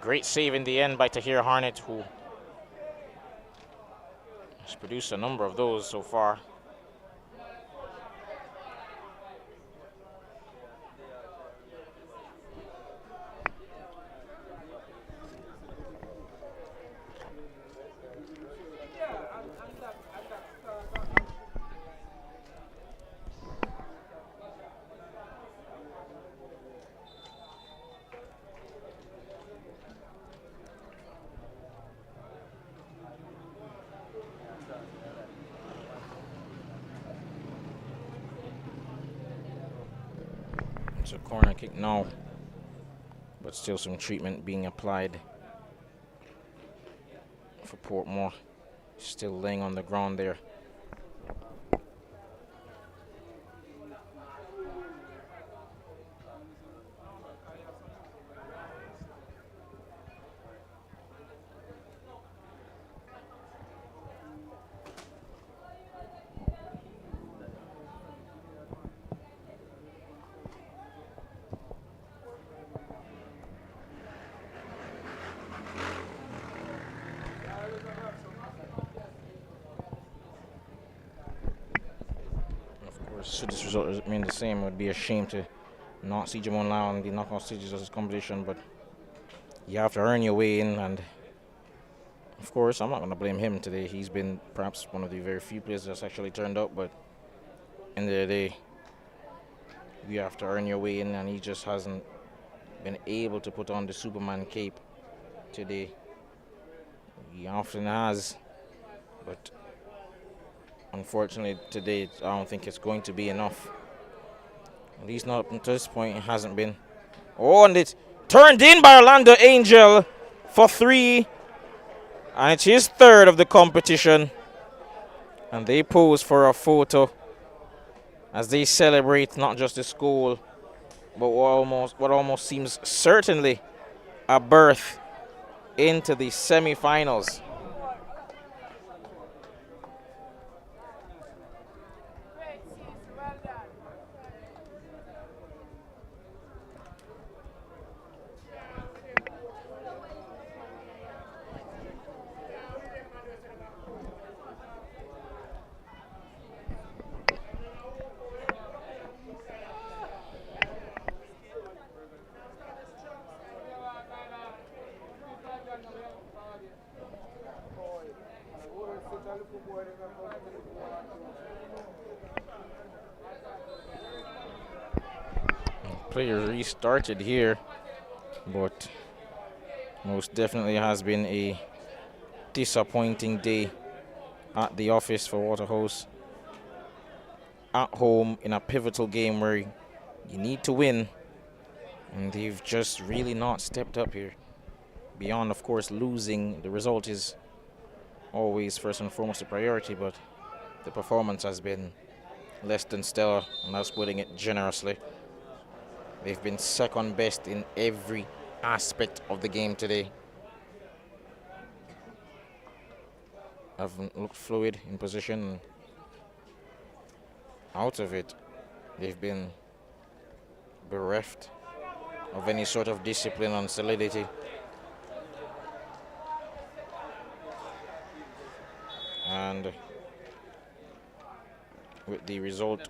Great save in the end by Tahir Harnett, who has produced a number of those so far. It's a corner kick now, but still some treatment being applied for Portmore. Still laying on the ground there. Should this result remain the same, it would be a shame to not see Jamon Lau on the knockout stages of this competition, but you have to earn your way in, and of course I'm not going to blame him today. He's been perhaps one of the very few players that's actually turned up, but in the day you have to earn your way in, and he just hasn't been able to put on the Superman cape today. He often has, but unfortunately today I don't think it's going to be enough. At least not up until this point it hasn't been. Oh, and it's turned in by Orlando Angel for 3. And it's his 3rd of the competition. And they pose for a photo as they celebrate not just this goal, but what almost seems certainly a berth into the semi-finals. play restarted here, but most definitely has been a disappointing day at the office for Waterhouse. At home in a pivotal game where you need to win, and they've just really not stepped up here. Beyond, of course, losing, the result is always first and foremost a priority, but the performance has been less than stellar, and that's putting it generously. They've been second best in every aspect of the game today. Haven't looked fluid in position. Out of it, they've been bereft of any sort of discipline and solidity. And with the result,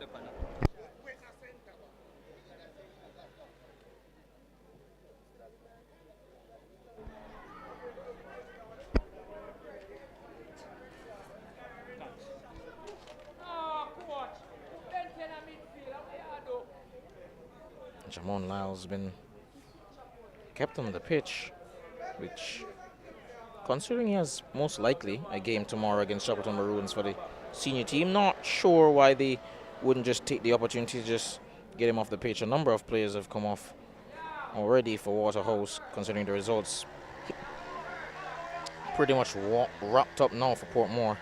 Jamon Lyle's been kept on the pitch, which, considering he has most likely a game tomorrow against Shackleton Maroons for the senior team, not sure why they wouldn't just take the opportunity to just get him off the pitch. A number of players have come off already for Waterhouse, considering the results. Pretty much wrapped up now for Portmore.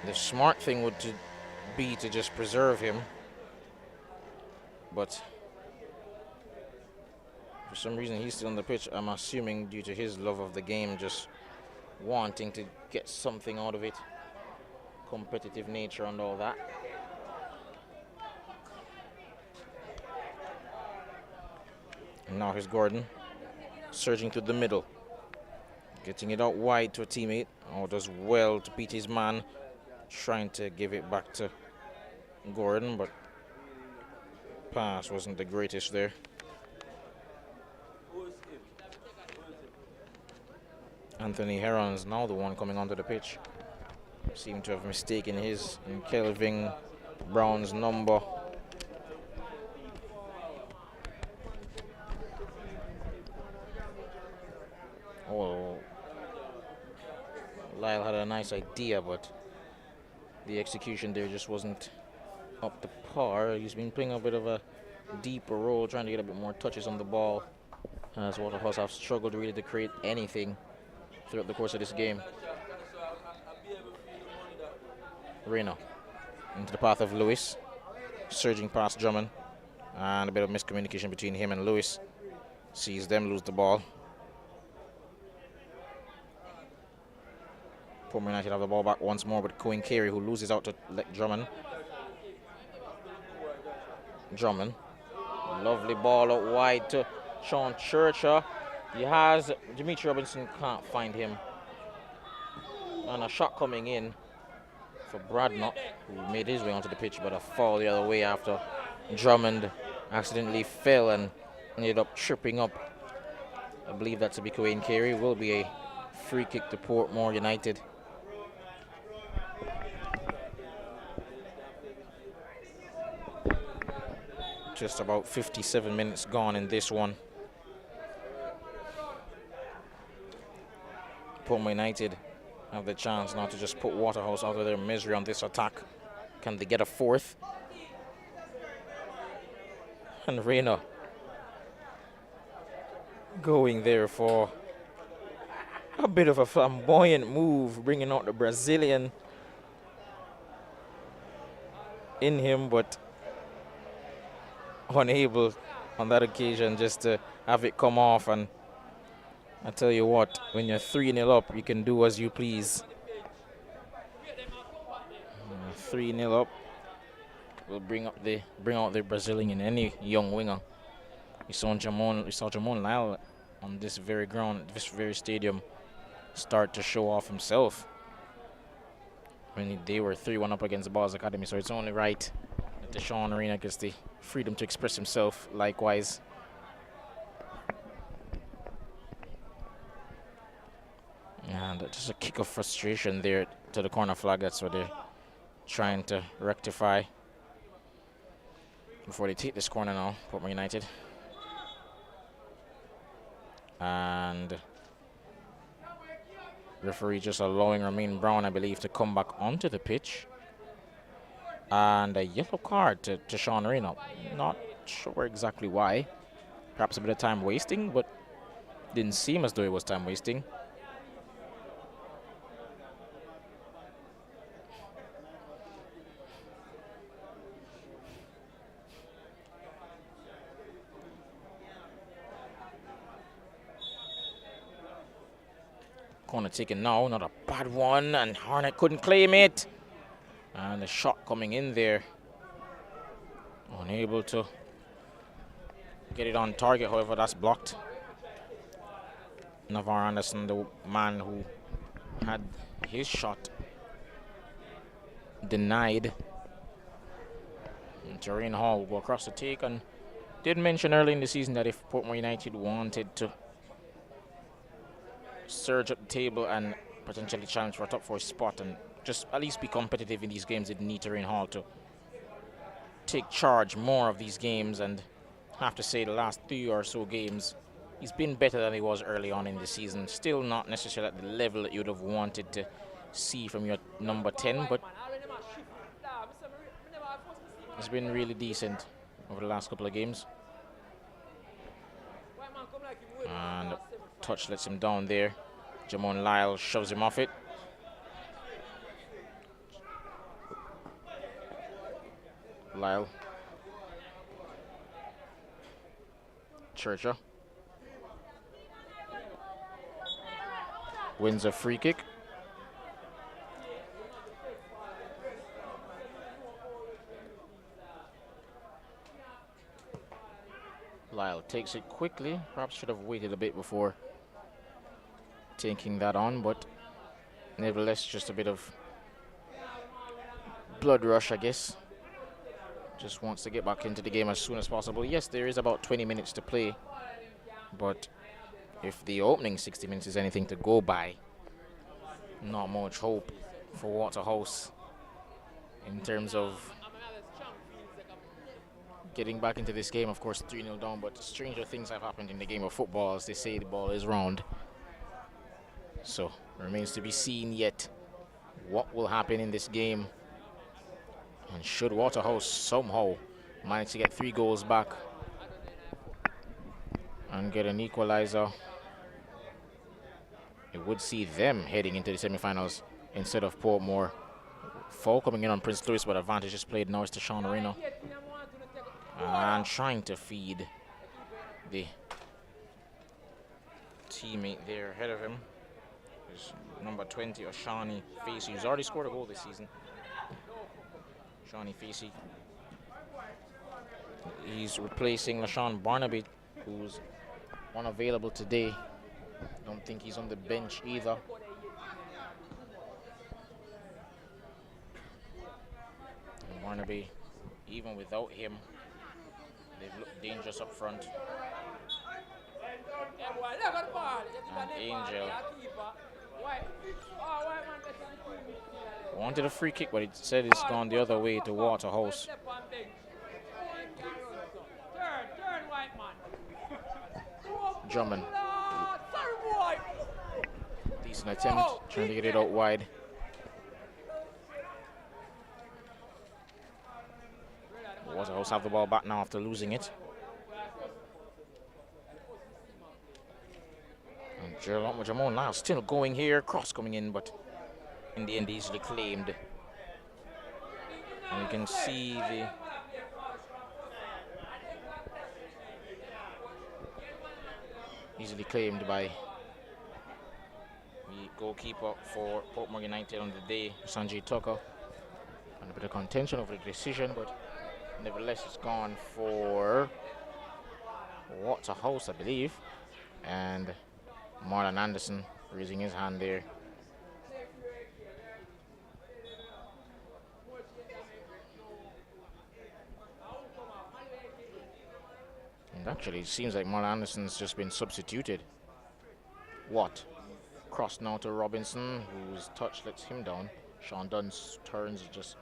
The smart thing would be to just preserve him, but for some reason he's still on the pitch. I'm assuming due to his love of the game, just wanting to get something out of it, competitive nature and all that. And now here's Gordon, surging through the middle, getting it out wide to a teammate. Oh, does well to beat his man, trying to give it back to Gordon, but pass wasn't the greatest there. Anthony Heron's now the one coming onto the pitch. Seemed to have mistaken his and Kelvin Brown's number. Oh, Lyle had a nice idea, but the execution there just wasn't up to par. He's been playing a bit of a deeper role, trying to get a bit more touches on the ball, as Waterhouse have struggled really to create anything throughout the course of this game. Reno into the path of Lewis, surging past Drummond, and a bit of miscommunication between him and Lewis. Sees them lose the ball. Portmore United have the ball back once more, but Cohen Carey, who loses out to Drummond. Lovely ball out wide to Sean Churcher. He has Dimitri Robinson, can't find him. And a shot coming in for Bradnott, who made his way onto the pitch, but a foul the other way after Drummond accidentally fell and ended up tripping up. I believe that to be Cohen Carey. Will be a free kick to Portmore United. Just about 57 minutes gone in this one. Portmore United have the chance now to just put Waterhouse out of their misery on this attack. Can they get a fourth? And Reina going there for a bit of a flamboyant move, bringing out the Brazilian in him, but unable on that occasion just to have it come off. And I tell you what, when you're 3-0 up, you can do as you please. 3-0 up will bring out the Brazilian in any young winger. We saw Jamon Lyle on this very ground, this very stadium, start to show off himself when they were 3-1 up against the Balls Academy. So it's only right that the Sean Arena gets the freedom to express himself likewise. And just a kick of frustration there to the corner flag. That's what they're trying to rectify. before they take this corner now, Portmore United. And referee just allowing Ramin Brown, I believe, to come back onto the pitch. And a yellow card to Sean Reno. Not sure exactly why. Perhaps a bit of time wasting, but didn't seem as though it was time wasting. Corner taken now, not a bad one, and Harnett couldn't claim it. And the shot coming in there. Unable to get it on target, however, that's blocked. Navarre Anderson, the man who had his shot denied. And Terrain Hall will go across the take, and did mention early in the season that if Portmore United wanted to surge up the table and potentially challenge for a top 4 spot and just at least be competitive in these games, they'd need Terrain Hall to take charge more of these games. And I have to say the last 3 or so games he's been better than he was early on in the season. Still not necessarily at the level that you'd have wanted to see from your number 10, but it's been really decent over the last couple of games. And touch lets him down there. Jamon Lyle shoves him off it. Lyle. Churcher wins a free kick. Lyle takes it quickly. Perhaps should have waited a bit before taking that on, but nevertheless, just a bit of blood rush, I guess. Just wants to get back into the game as soon as possible. Yes, there is about 20 minutes to play, but if the opening 60 minutes is anything to go by, not much hope for Waterhouse in terms of getting back into this game. Of course, 3-0 down, but stranger things have happened in the game of football. As they say, the ball is round. So, remains to be seen yet what will happen in this game. And should Waterhouse somehow manage to get 3 goals back and get an equalizer, it would see them heading into the semi-finals instead of Portmore. Foul coming in on Prince Louis, but advantage is played now is to Sean Reno. And trying to feed the teammate there ahead of him is number 20, Oshani Facey, who's already scored a goal this season. Oshani Facey. He's replacing LaShawn Barnaby, who's unavailable today. Don't think he's on the bench either. And Barnaby, even without him, they've looked dangerous up front. And Angel wanted a free kick, but it said it's gone the other way to Waterhouse. Drummond. Decent attempt, trying to get it out wide. Waterhouse have the ball back now after losing it. And Jamon Lyle still going here, cross coming in, but in the end easily claimed. And you can see the easily claimed by the goalkeeper for Portmore United on the day, Sanjay Tucker. And a bit of contention over the decision, but nevertheless it's gone for Waterhouse, I believe. And Marlon Anderson raising his hand there. And actually, it seems like Marlon Anderson's just been substituted. Watt cross now to Robinson, whose touch lets him down. Sean Dunn turns, just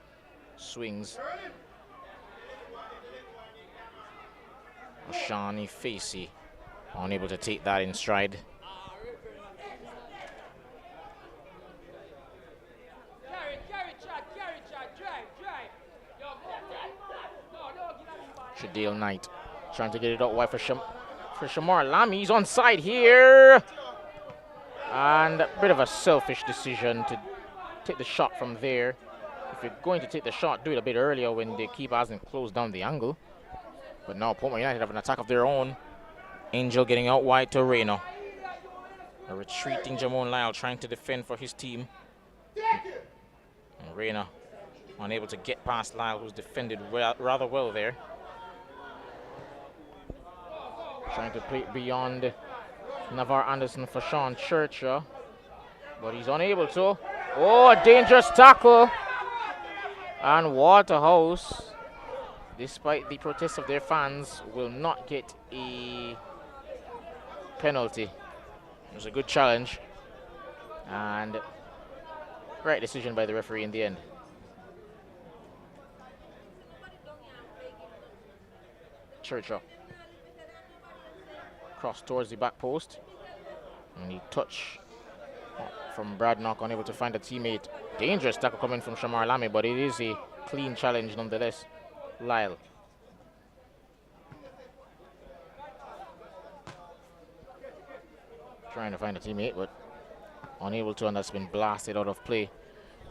swings. Shawnee Facey unable to take that in stride. Shadale Knight trying to get it out wide for Shamar Lamy. He's on side here. And a bit of a selfish decision to take the shot from there. If you're going to take the shot, do it a bit earlier when the keeper hasn't closed down the angle. But now Portmore United have an attack of their own. Angel getting out wide to Reyna. A retreating Jamon Lyle trying to defend for his team. And Reyna unable to get past Lyle, who's defended rather well there. Trying to play it beyond Navarre Anderson for Sean Churcher. But he's unable to. Oh, a dangerous tackle. And Waterhouse, despite the protests of their fans, will not get a penalty. It was a good challenge. And right decision by the referee in the end. Churcher. Cross towards the back post. And he touch from Bradnock, unable to find a teammate. Dangerous tackle coming from Shamar Lamy, but it is a clean challenge nonetheless. Lyle. Trying to find a teammate, but unable to, and that's been blasted out of play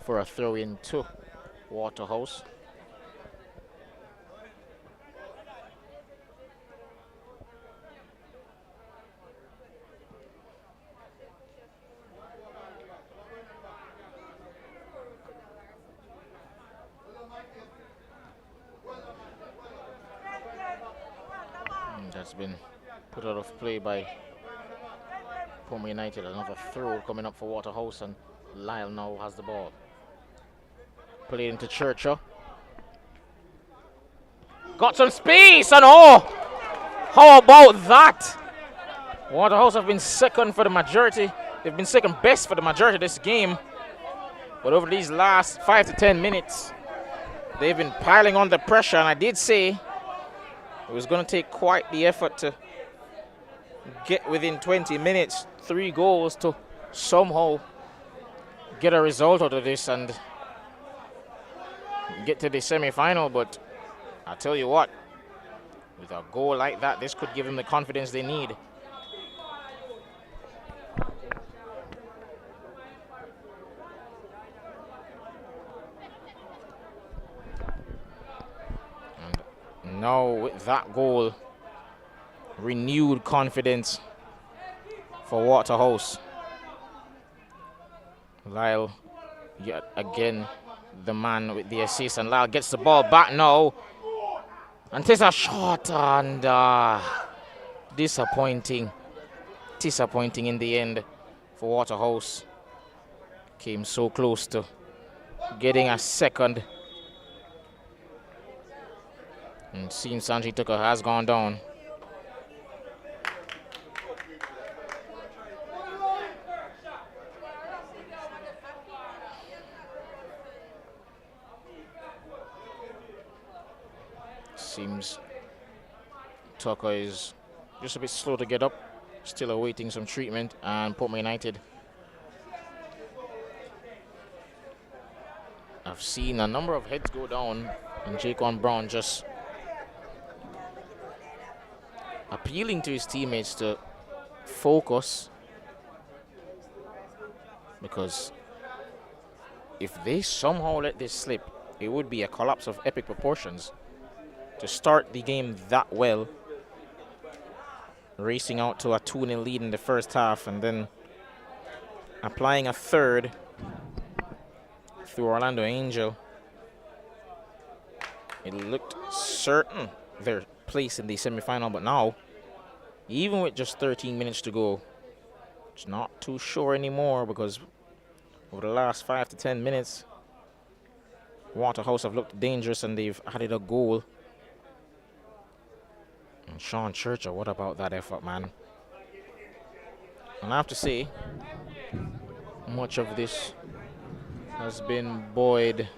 for a throw in to Waterhouse. That's been put out of play by Portmore United. Another throw coming up for Waterhouse, and Lyle now has the ball. Played into Churcher. Got some space, and oh! How about that? Waterhouse have been second for the majority. They've been second best for the majority of this game. But over these last 5 to 10 minutes, they've been piling on the pressure, and I did say it was going to take quite the effort to get within 20 minutes, 3 goals to somehow get a result out of this and get to the semi-final. But I tell you what, with a goal like that, this could give them the confidence they need. Now with that goal, renewed confidence for Waterhouse. Lyle, yet again, the man with the assist, and Lyle gets the ball back now. And takes a shot, and disappointing in the end for Waterhouse. Came so close to getting a second. And seems Sanjay Tucker has gone down. Seems Tucker is just a bit slow to get up, still awaiting some treatment, and Portmore United I've seen a number of heads go down, and Jaquan Brown just appealing to his teammates to focus, because if they somehow let this slip, it would be a collapse of epic proportions. To start the game that well, racing out to a 2-0 lead in the first half, and then applying a third through Orlando Angel, it looked certain their place in the semi-final. But now, even with just 13 minutes to go, it's not too sure anymore, because over the last 5 to 10 minutes, Waterhouse have looked dangerous, and they've added a goal. And Sean Churcher, what about that effort, man? And I have to say, much of this has been buoyed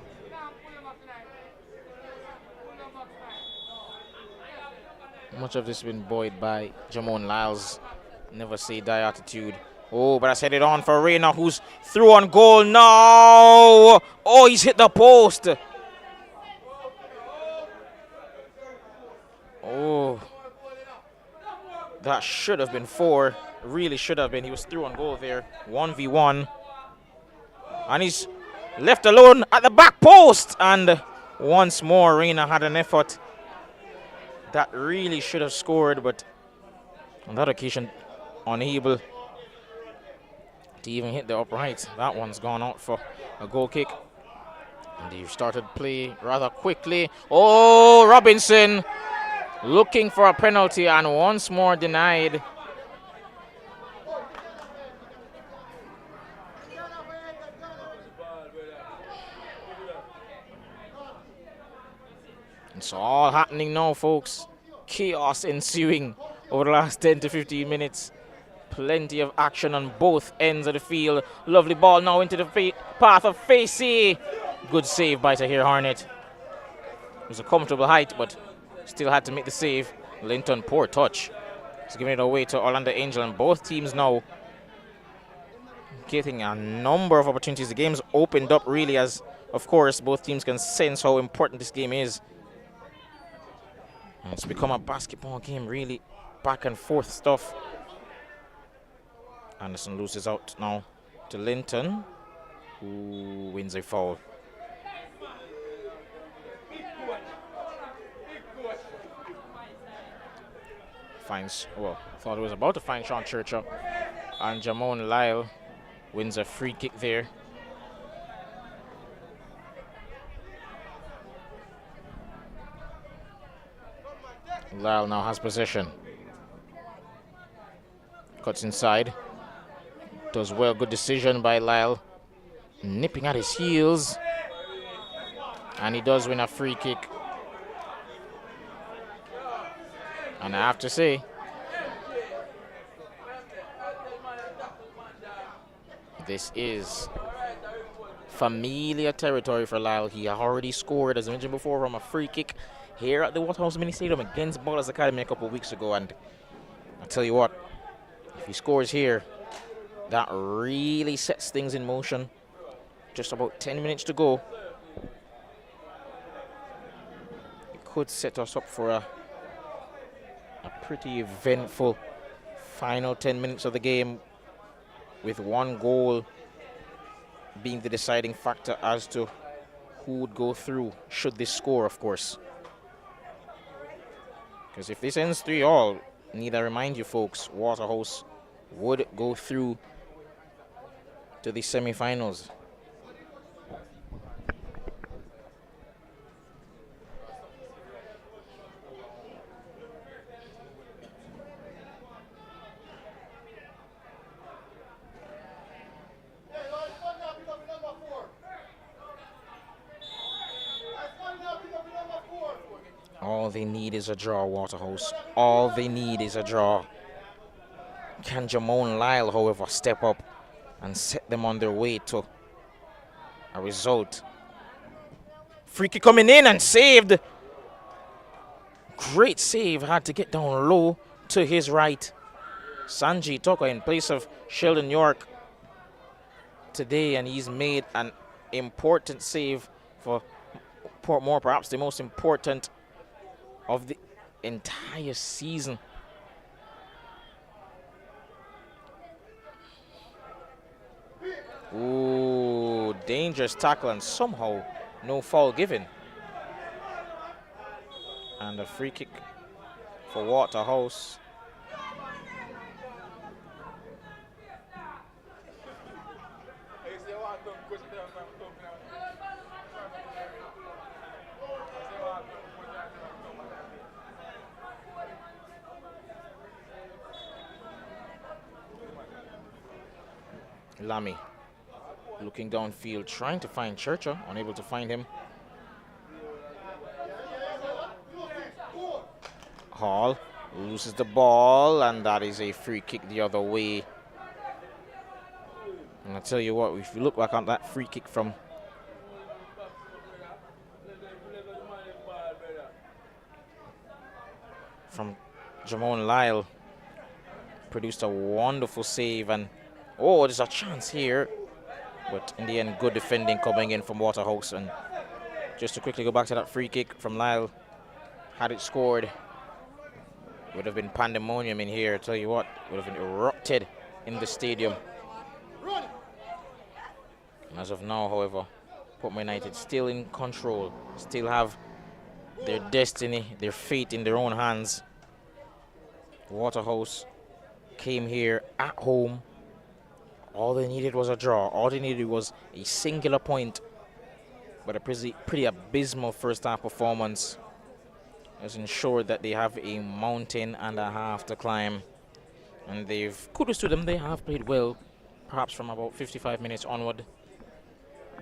Much of this has been buoyed by Jamon Lyles' never say die attitude. Oh, but that's headed on for Reina, who's through on goal now. Oh, he's hit the post. Oh, that should have been 4. Really should have been. He was through on goal there. 1v1. And he's left alone at the back post. And once more, Reina had an effort that really should have scored, but on that occasion, unable to even hit the upright. That one's gone out for a goal kick. And he started play rather quickly. Oh, Robinson looking for a penalty and once more denied. It's all happening now, folks. Chaos ensuing over the last 10 to 15 minutes. Plenty of action on both ends of the field. Lovely ball now into the path of Facey. Good save by Tahir Harnett. It was a comfortable height, but still had to make the save. Linton, poor touch. He's giving it away to Orlando Angel, and both teams now getting a number of opportunities. The game's opened up really as, of course, both teams can sense how important this game is. And it's become a basketball game, really back and forth stuff. Anderson loses out now to Linton, who wins a foul. Finds, well, thought it was about to find Sean Churchill. And Jamon Lyle wins a free kick there. Lyle now has possession. Cuts inside. Does well, good decision by Lyle. Nipping at his heels. And he does win a free kick. And I have to say, this is familiar territory for Lyle. He already scored, as I mentioned before, from a free kick here at the Waterhouse Mini Stadium against Ballers Academy a couple of weeks ago. And I'll tell you what, if he scores here, that really sets things in motion. Just about 10 minutes to go. It could set us up for a pretty eventful final 10 minutes of the game, with one goal being the deciding factor as to who would go through should this score, of course. Because if this ends 3-all, need I remind you folks, Waterhouse would go through to the semi-finals. All they need is a draw, Waterhouse. All they need is a draw. Can Jamon Lyle, however, step up and set them on their way to a result? Free kick coming in and saved. Great save. Had to get down low to his right. Sanji Tucker in place of Sheldon York today, and he's made an important save for Portmore, perhaps the most important of the entire season. Ooh, dangerous tackle, and somehow no foul given. And a free kick for Waterhouse. Lamy looking downfield, trying to find Churchill, unable to find him. Hall loses the ball, and that is a free kick the other way. And I'll tell you what, if you look back on that free kick from from Jamon Lyle produced a wonderful save, and oh, there's a chance here, but in the end, good defending coming in from Waterhouse. And just to quickly go back to that free kick from Lyle, had it scored, would have been pandemonium in here. I tell you what, would have been erupted in the stadium. And as of now, however, Portmore United still in control, still have their destiny, their fate in their own hands. Waterhouse came here at home. All they needed was a draw. All they needed was a singular point. But a pretty abysmal first half performance has ensured that they have a mountain and a half to climb. And kudos to them, they have played well, perhaps from about 55 minutes onward,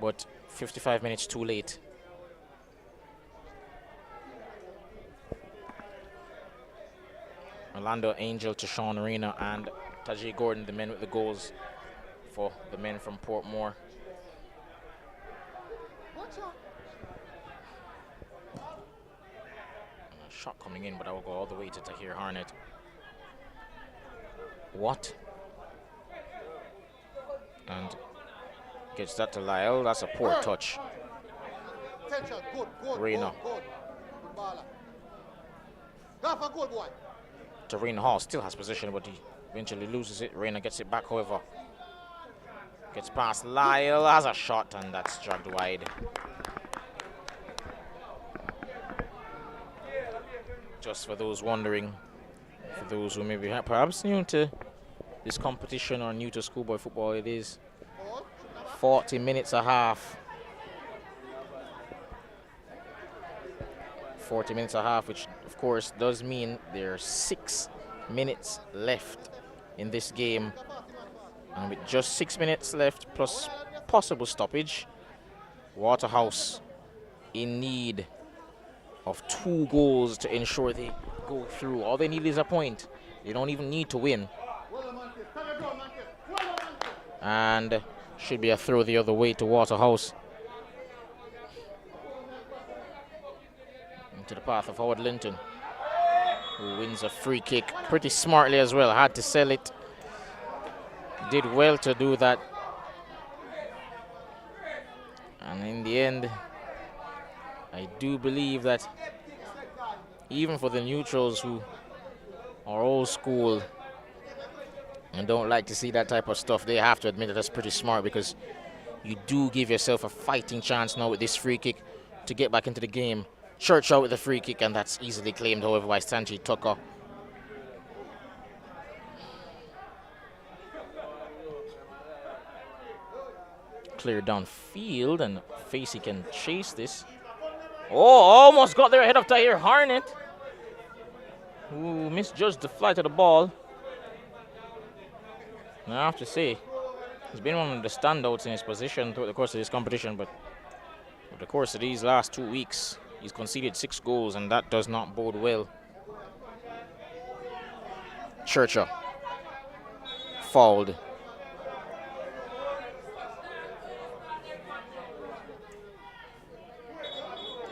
but 55 minutes too late. Orlando Angel to Sean Arena and Tajay Gordon, the men with the goals for the men from Portmore. A shot coming in, but I will go all the way to Tahir Harnett. What? And gets that to Lyle. That's a poor touch. Reina. Tareen Hall still has possession, but he eventually loses it. Reina gets it back, however. Gets past Lyle, has a shot, and that's dragged wide. Just for those wondering, for those who may be perhaps new to this competition or new to schoolboy football, it is 40 minutes a half. 40 minutes a half, which of course does mean there are 6 minutes left in this game. And with just 6 minutes left plus possible stoppage, Waterhouse in need of 2 goals to ensure they go through. All they need is a point. They don't even need to win. And should be a throw the other way to Waterhouse. Into the path of Howard Linton, who wins a free kick pretty smartly as well. Had to sell it. Did well to do that. And in the end, I do believe that even for the neutrals who are old school and don't like to see that type of stuff, they have to admit that that's pretty smart, because you do give yourself a fighting chance now with this free kick to get back into the game. Church out with the free kick, and that's easily claimed, however, by Sanchi Tucker. Clear downfield, and Facey can chase this. Oh, almost got there ahead of Tahir Harnett, who misjudged the flight of the ball. And I have to say, he's been one of the standouts in his position throughout the course of this competition, but over the course of these last 2 weeks, he's conceded 6 goals, and that does not bode well. Churcher fouled.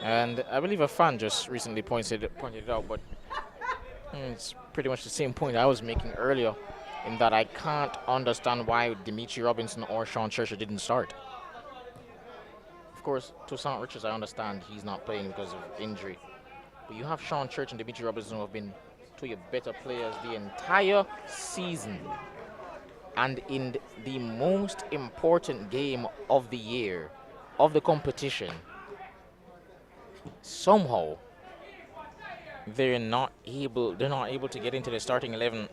And I believe a fan just recently pointed it out, but it's pretty much the same point I was making earlier, in that I can't understand why Dimitri Robinson or Sean Churcher didn't start. Of course, Toussaint Richards, I understand he's not playing because of injury. But you have Sean Church and Dimitri Robinson, who have been two of your better players the entire season. And in the most important game of the year, of the competition, somehow they're not able to get into the starting 11.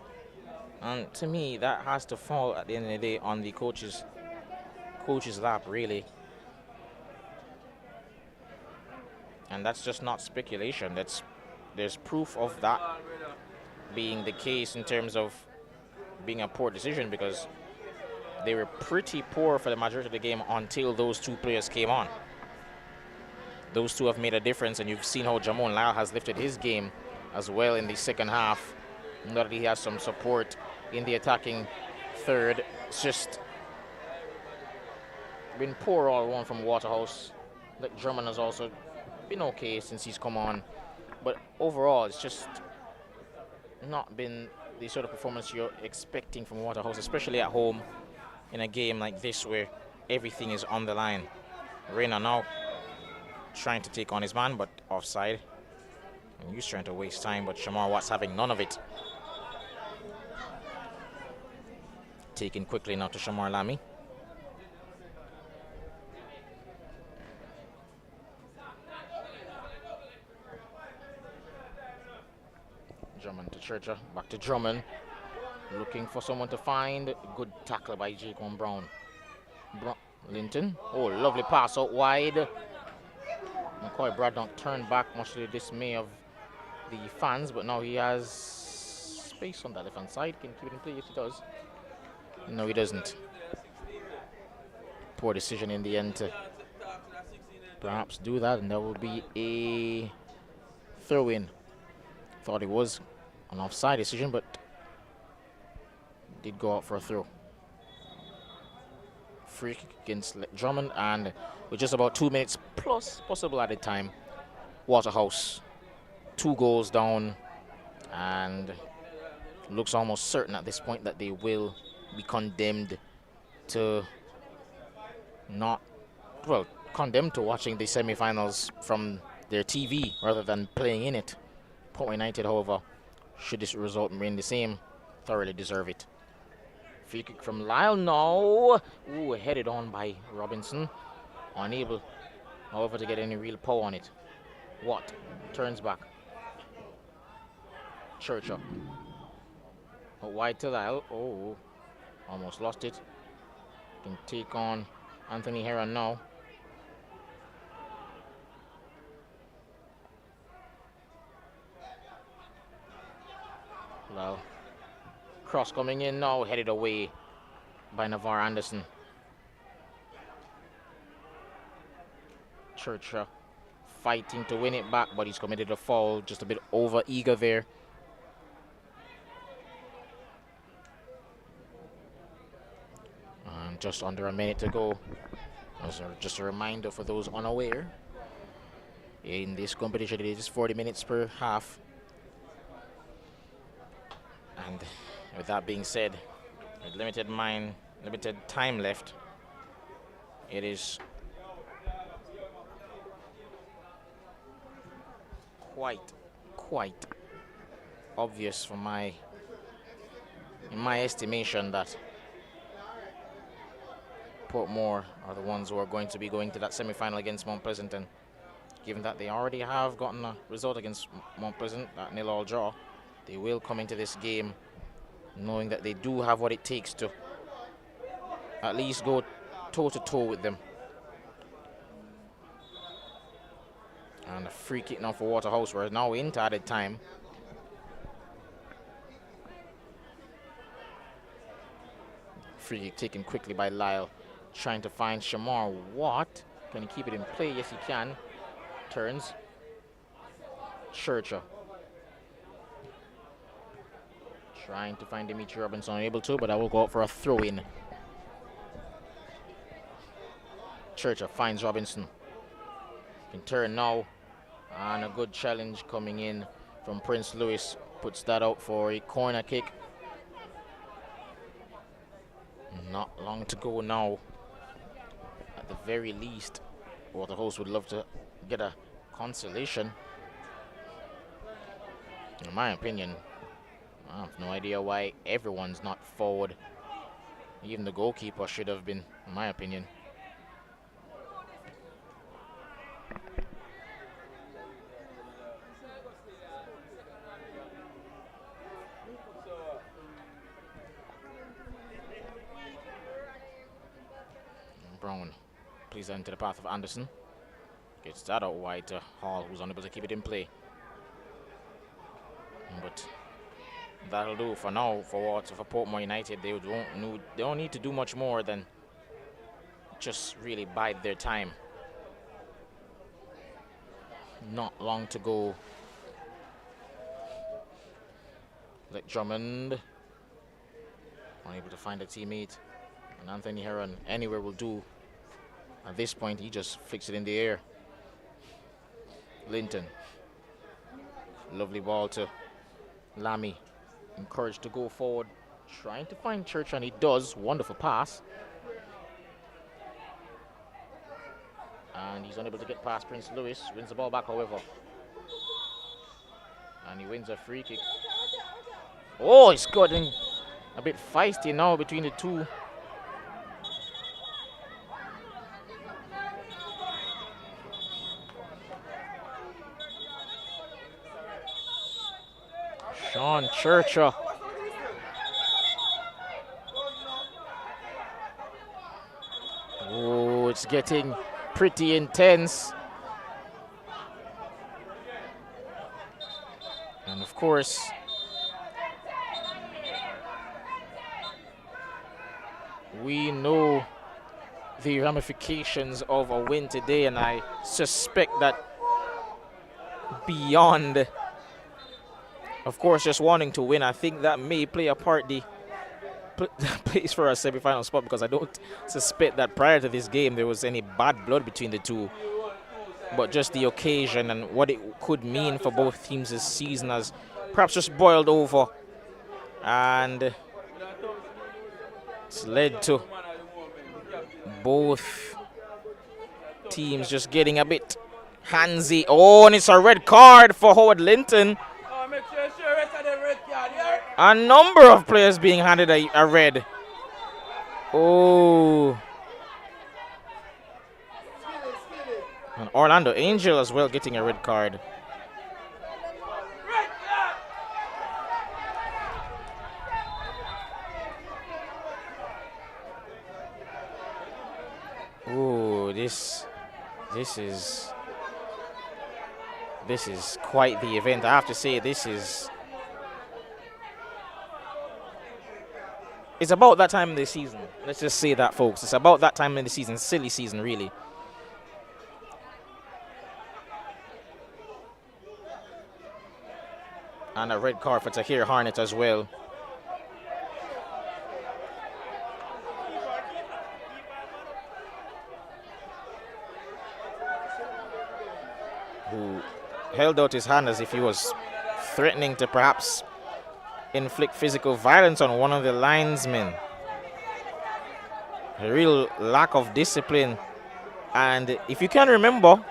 And to me, that has to fall at the end of the day on the coach's lap, really. And that's just not speculation. There's proof of that being the case in terms of being a poor decision, because they were pretty poor for the majority of the game until those two players came on. Those two have made a difference, and you've seen how Jamon Lyle has lifted his game as well in the second half. Now that he has some support in the attacking third, it's just been poor all around from Waterhouse. Like Drummond has also been okay since he's come on, but overall it's just not been the sort of performance you're expecting from Waterhouse, especially at home in a game like this where everything is on the line. Reina now trying to take on his man, but offside. And he's trying to waste time, but Shamar Watts having none of it. Taken quickly now to Shamar Lamy. Drummond to Churcher, back to Drummond. Looking for someone to find. Good tackle by Jaquan Brown. Linton. Oh, lovely pass out wide. McCoy Braddock turned back, much to the dismay of the fans, but now he has space on that left hand side. Can keep it in play. Yes, he does. No, he doesn't. Poor decision in the end to perhaps do that, and that will be a throw in. Thought it was an offside decision, but did go out for a throw. Free kick against Drummond, and with just about 2 minutes plus possible added time, Waterhouse 2 goals down, and looks almost certain at this point that they will be condemned to condemned to watching the semi-finals from their TV rather than playing in it. Portmore United, however, should this result remain the same, thoroughly deserve it. Free kick from Lyle, no. Ooh, headed on by Robinson. Unable, however, to get any real power on it. Watt turns back. Churcher. Wide to Lyle. Oh, almost lost it. Can take on Anthony Heron now. Lyle. Cross coming in now, headed away by Navarre Anderson. Churcher fighting to win it back, but he's committed a foul, just a bit over eager there. And just under a minute to go. Just a reminder for those unaware, in this competition it is 40 minutes per half. And with that being said, with limited time left, it is quite obvious in my estimation that Portmore are the ones who are going to be going to that semi-final against Mount Pleasant, and given that they already have gotten a result against Mount Pleasant, that 0-0 draw, they will come into this game knowing that they do have what it takes to at least go toe-to-toe with them. And a free kick now for Waterhouse. We're now into added time. Free kick taken quickly by Lyle. Trying to find Shamar Watt. Can he keep it in play? Yes, he can. Turns. Churcher. Trying to find Dimitri Robinson, unable to, but I will go out for a throw-in. Churcher finds Robinson. Can turn now. And a good challenge coming in from Prince Louis. Puts that out for a corner kick. Not long to go now. At the very least, Waterhouse would love to get a consolation. In my opinion, I have no idea why everyone's not forward. Even the goalkeeper should have been, in my opinion. Brown plays that into the path of Anderson. Gets that out wide to Hall, who's unable to keep it in play. But that'll do for now for Portmore United. They don't need to do much more than just really bide their time. Not long to go. Let Drummond, unable to find a teammate, and Anthony Heron anywhere will do. At this point, he just flicks it in the air. Linton, lovely ball to Lamy. Encouraged to go forward, trying to find Church, and he does. Wonderful pass. And he's unable to get past Prince Louis. Wins the ball back, however. And he wins a free kick. Oh, it's getting a bit feisty now between the two. Sean Churchill. Oh, it's getting pretty intense. And of course, we know the ramifications of a win today, and I suspect that beyond, of course, just wanting to win, I think that may play a part the place for a semi-final spot, because I don't suspect that prior to this game there was any bad blood between the two. But just the occasion and what it could mean for both teams this season has perhaps just boiled over, and it's led to both teams just getting a bit handsy. Oh, and it's a red card for Howard Linton. A number of players being handed a red. Oh. And Orlando Angel as well getting a red card. Oh, this is quite the event. I have to say, it's about that time in the season. Let's just say that, folks. It's about that time in the season. Silly season, really. And a red card for Tahir Harnett as well. Who held out his hand as if he was threatening to perhaps inflict physical violence on one of the linesmen. A real lack of discipline. And if you can remember,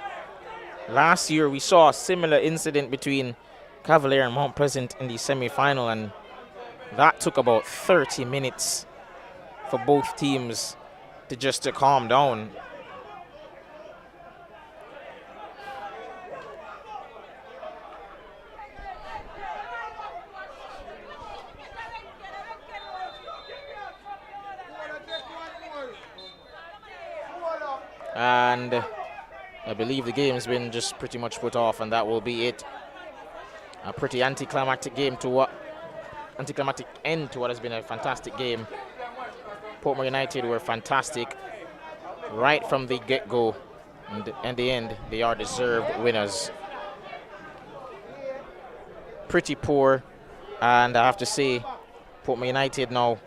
last year we saw a similar incident between Cavalier and Mount Pleasant in the semi-final, and that took about 30 minutes for both teams to calm down. And I believe the game has been just pretty much put off, and that will be it. A pretty anticlimactic end to what has been a fantastic game. Portmore United were fantastic right from the get-go, and in the end, they are deserved winners. Pretty poor, and I have to say, Portmore United now,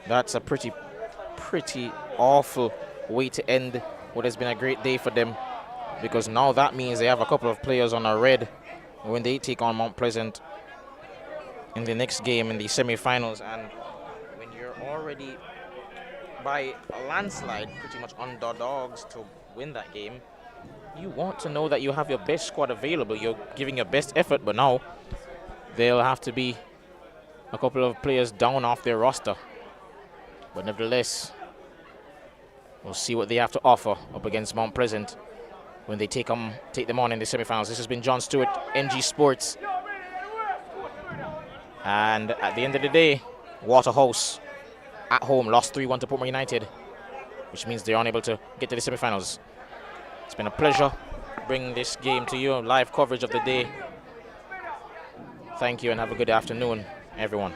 that's a pretty awful way to end what has been a great day for them, because now that means they have a couple of players on a red when they take on Mount Pleasant in the next game in the semi-finals. And when you're already by a landslide pretty much underdogs to win that game, you want to know that you have your best squad available, you're giving your best effort, but now they'll have to be a couple of players down off their roster. But nevertheless, we'll see what they have to offer up against Mount Pleasant when they take them on in the semifinals. This has been John Stewart, NG Sports. And at the end of the day, Waterhouse at home lost 3-1 to Portmore United, which means they're unable to get to the semifinals. It's been a pleasure bringing this game to you, live coverage of the day. Thank you and have a good afternoon, everyone.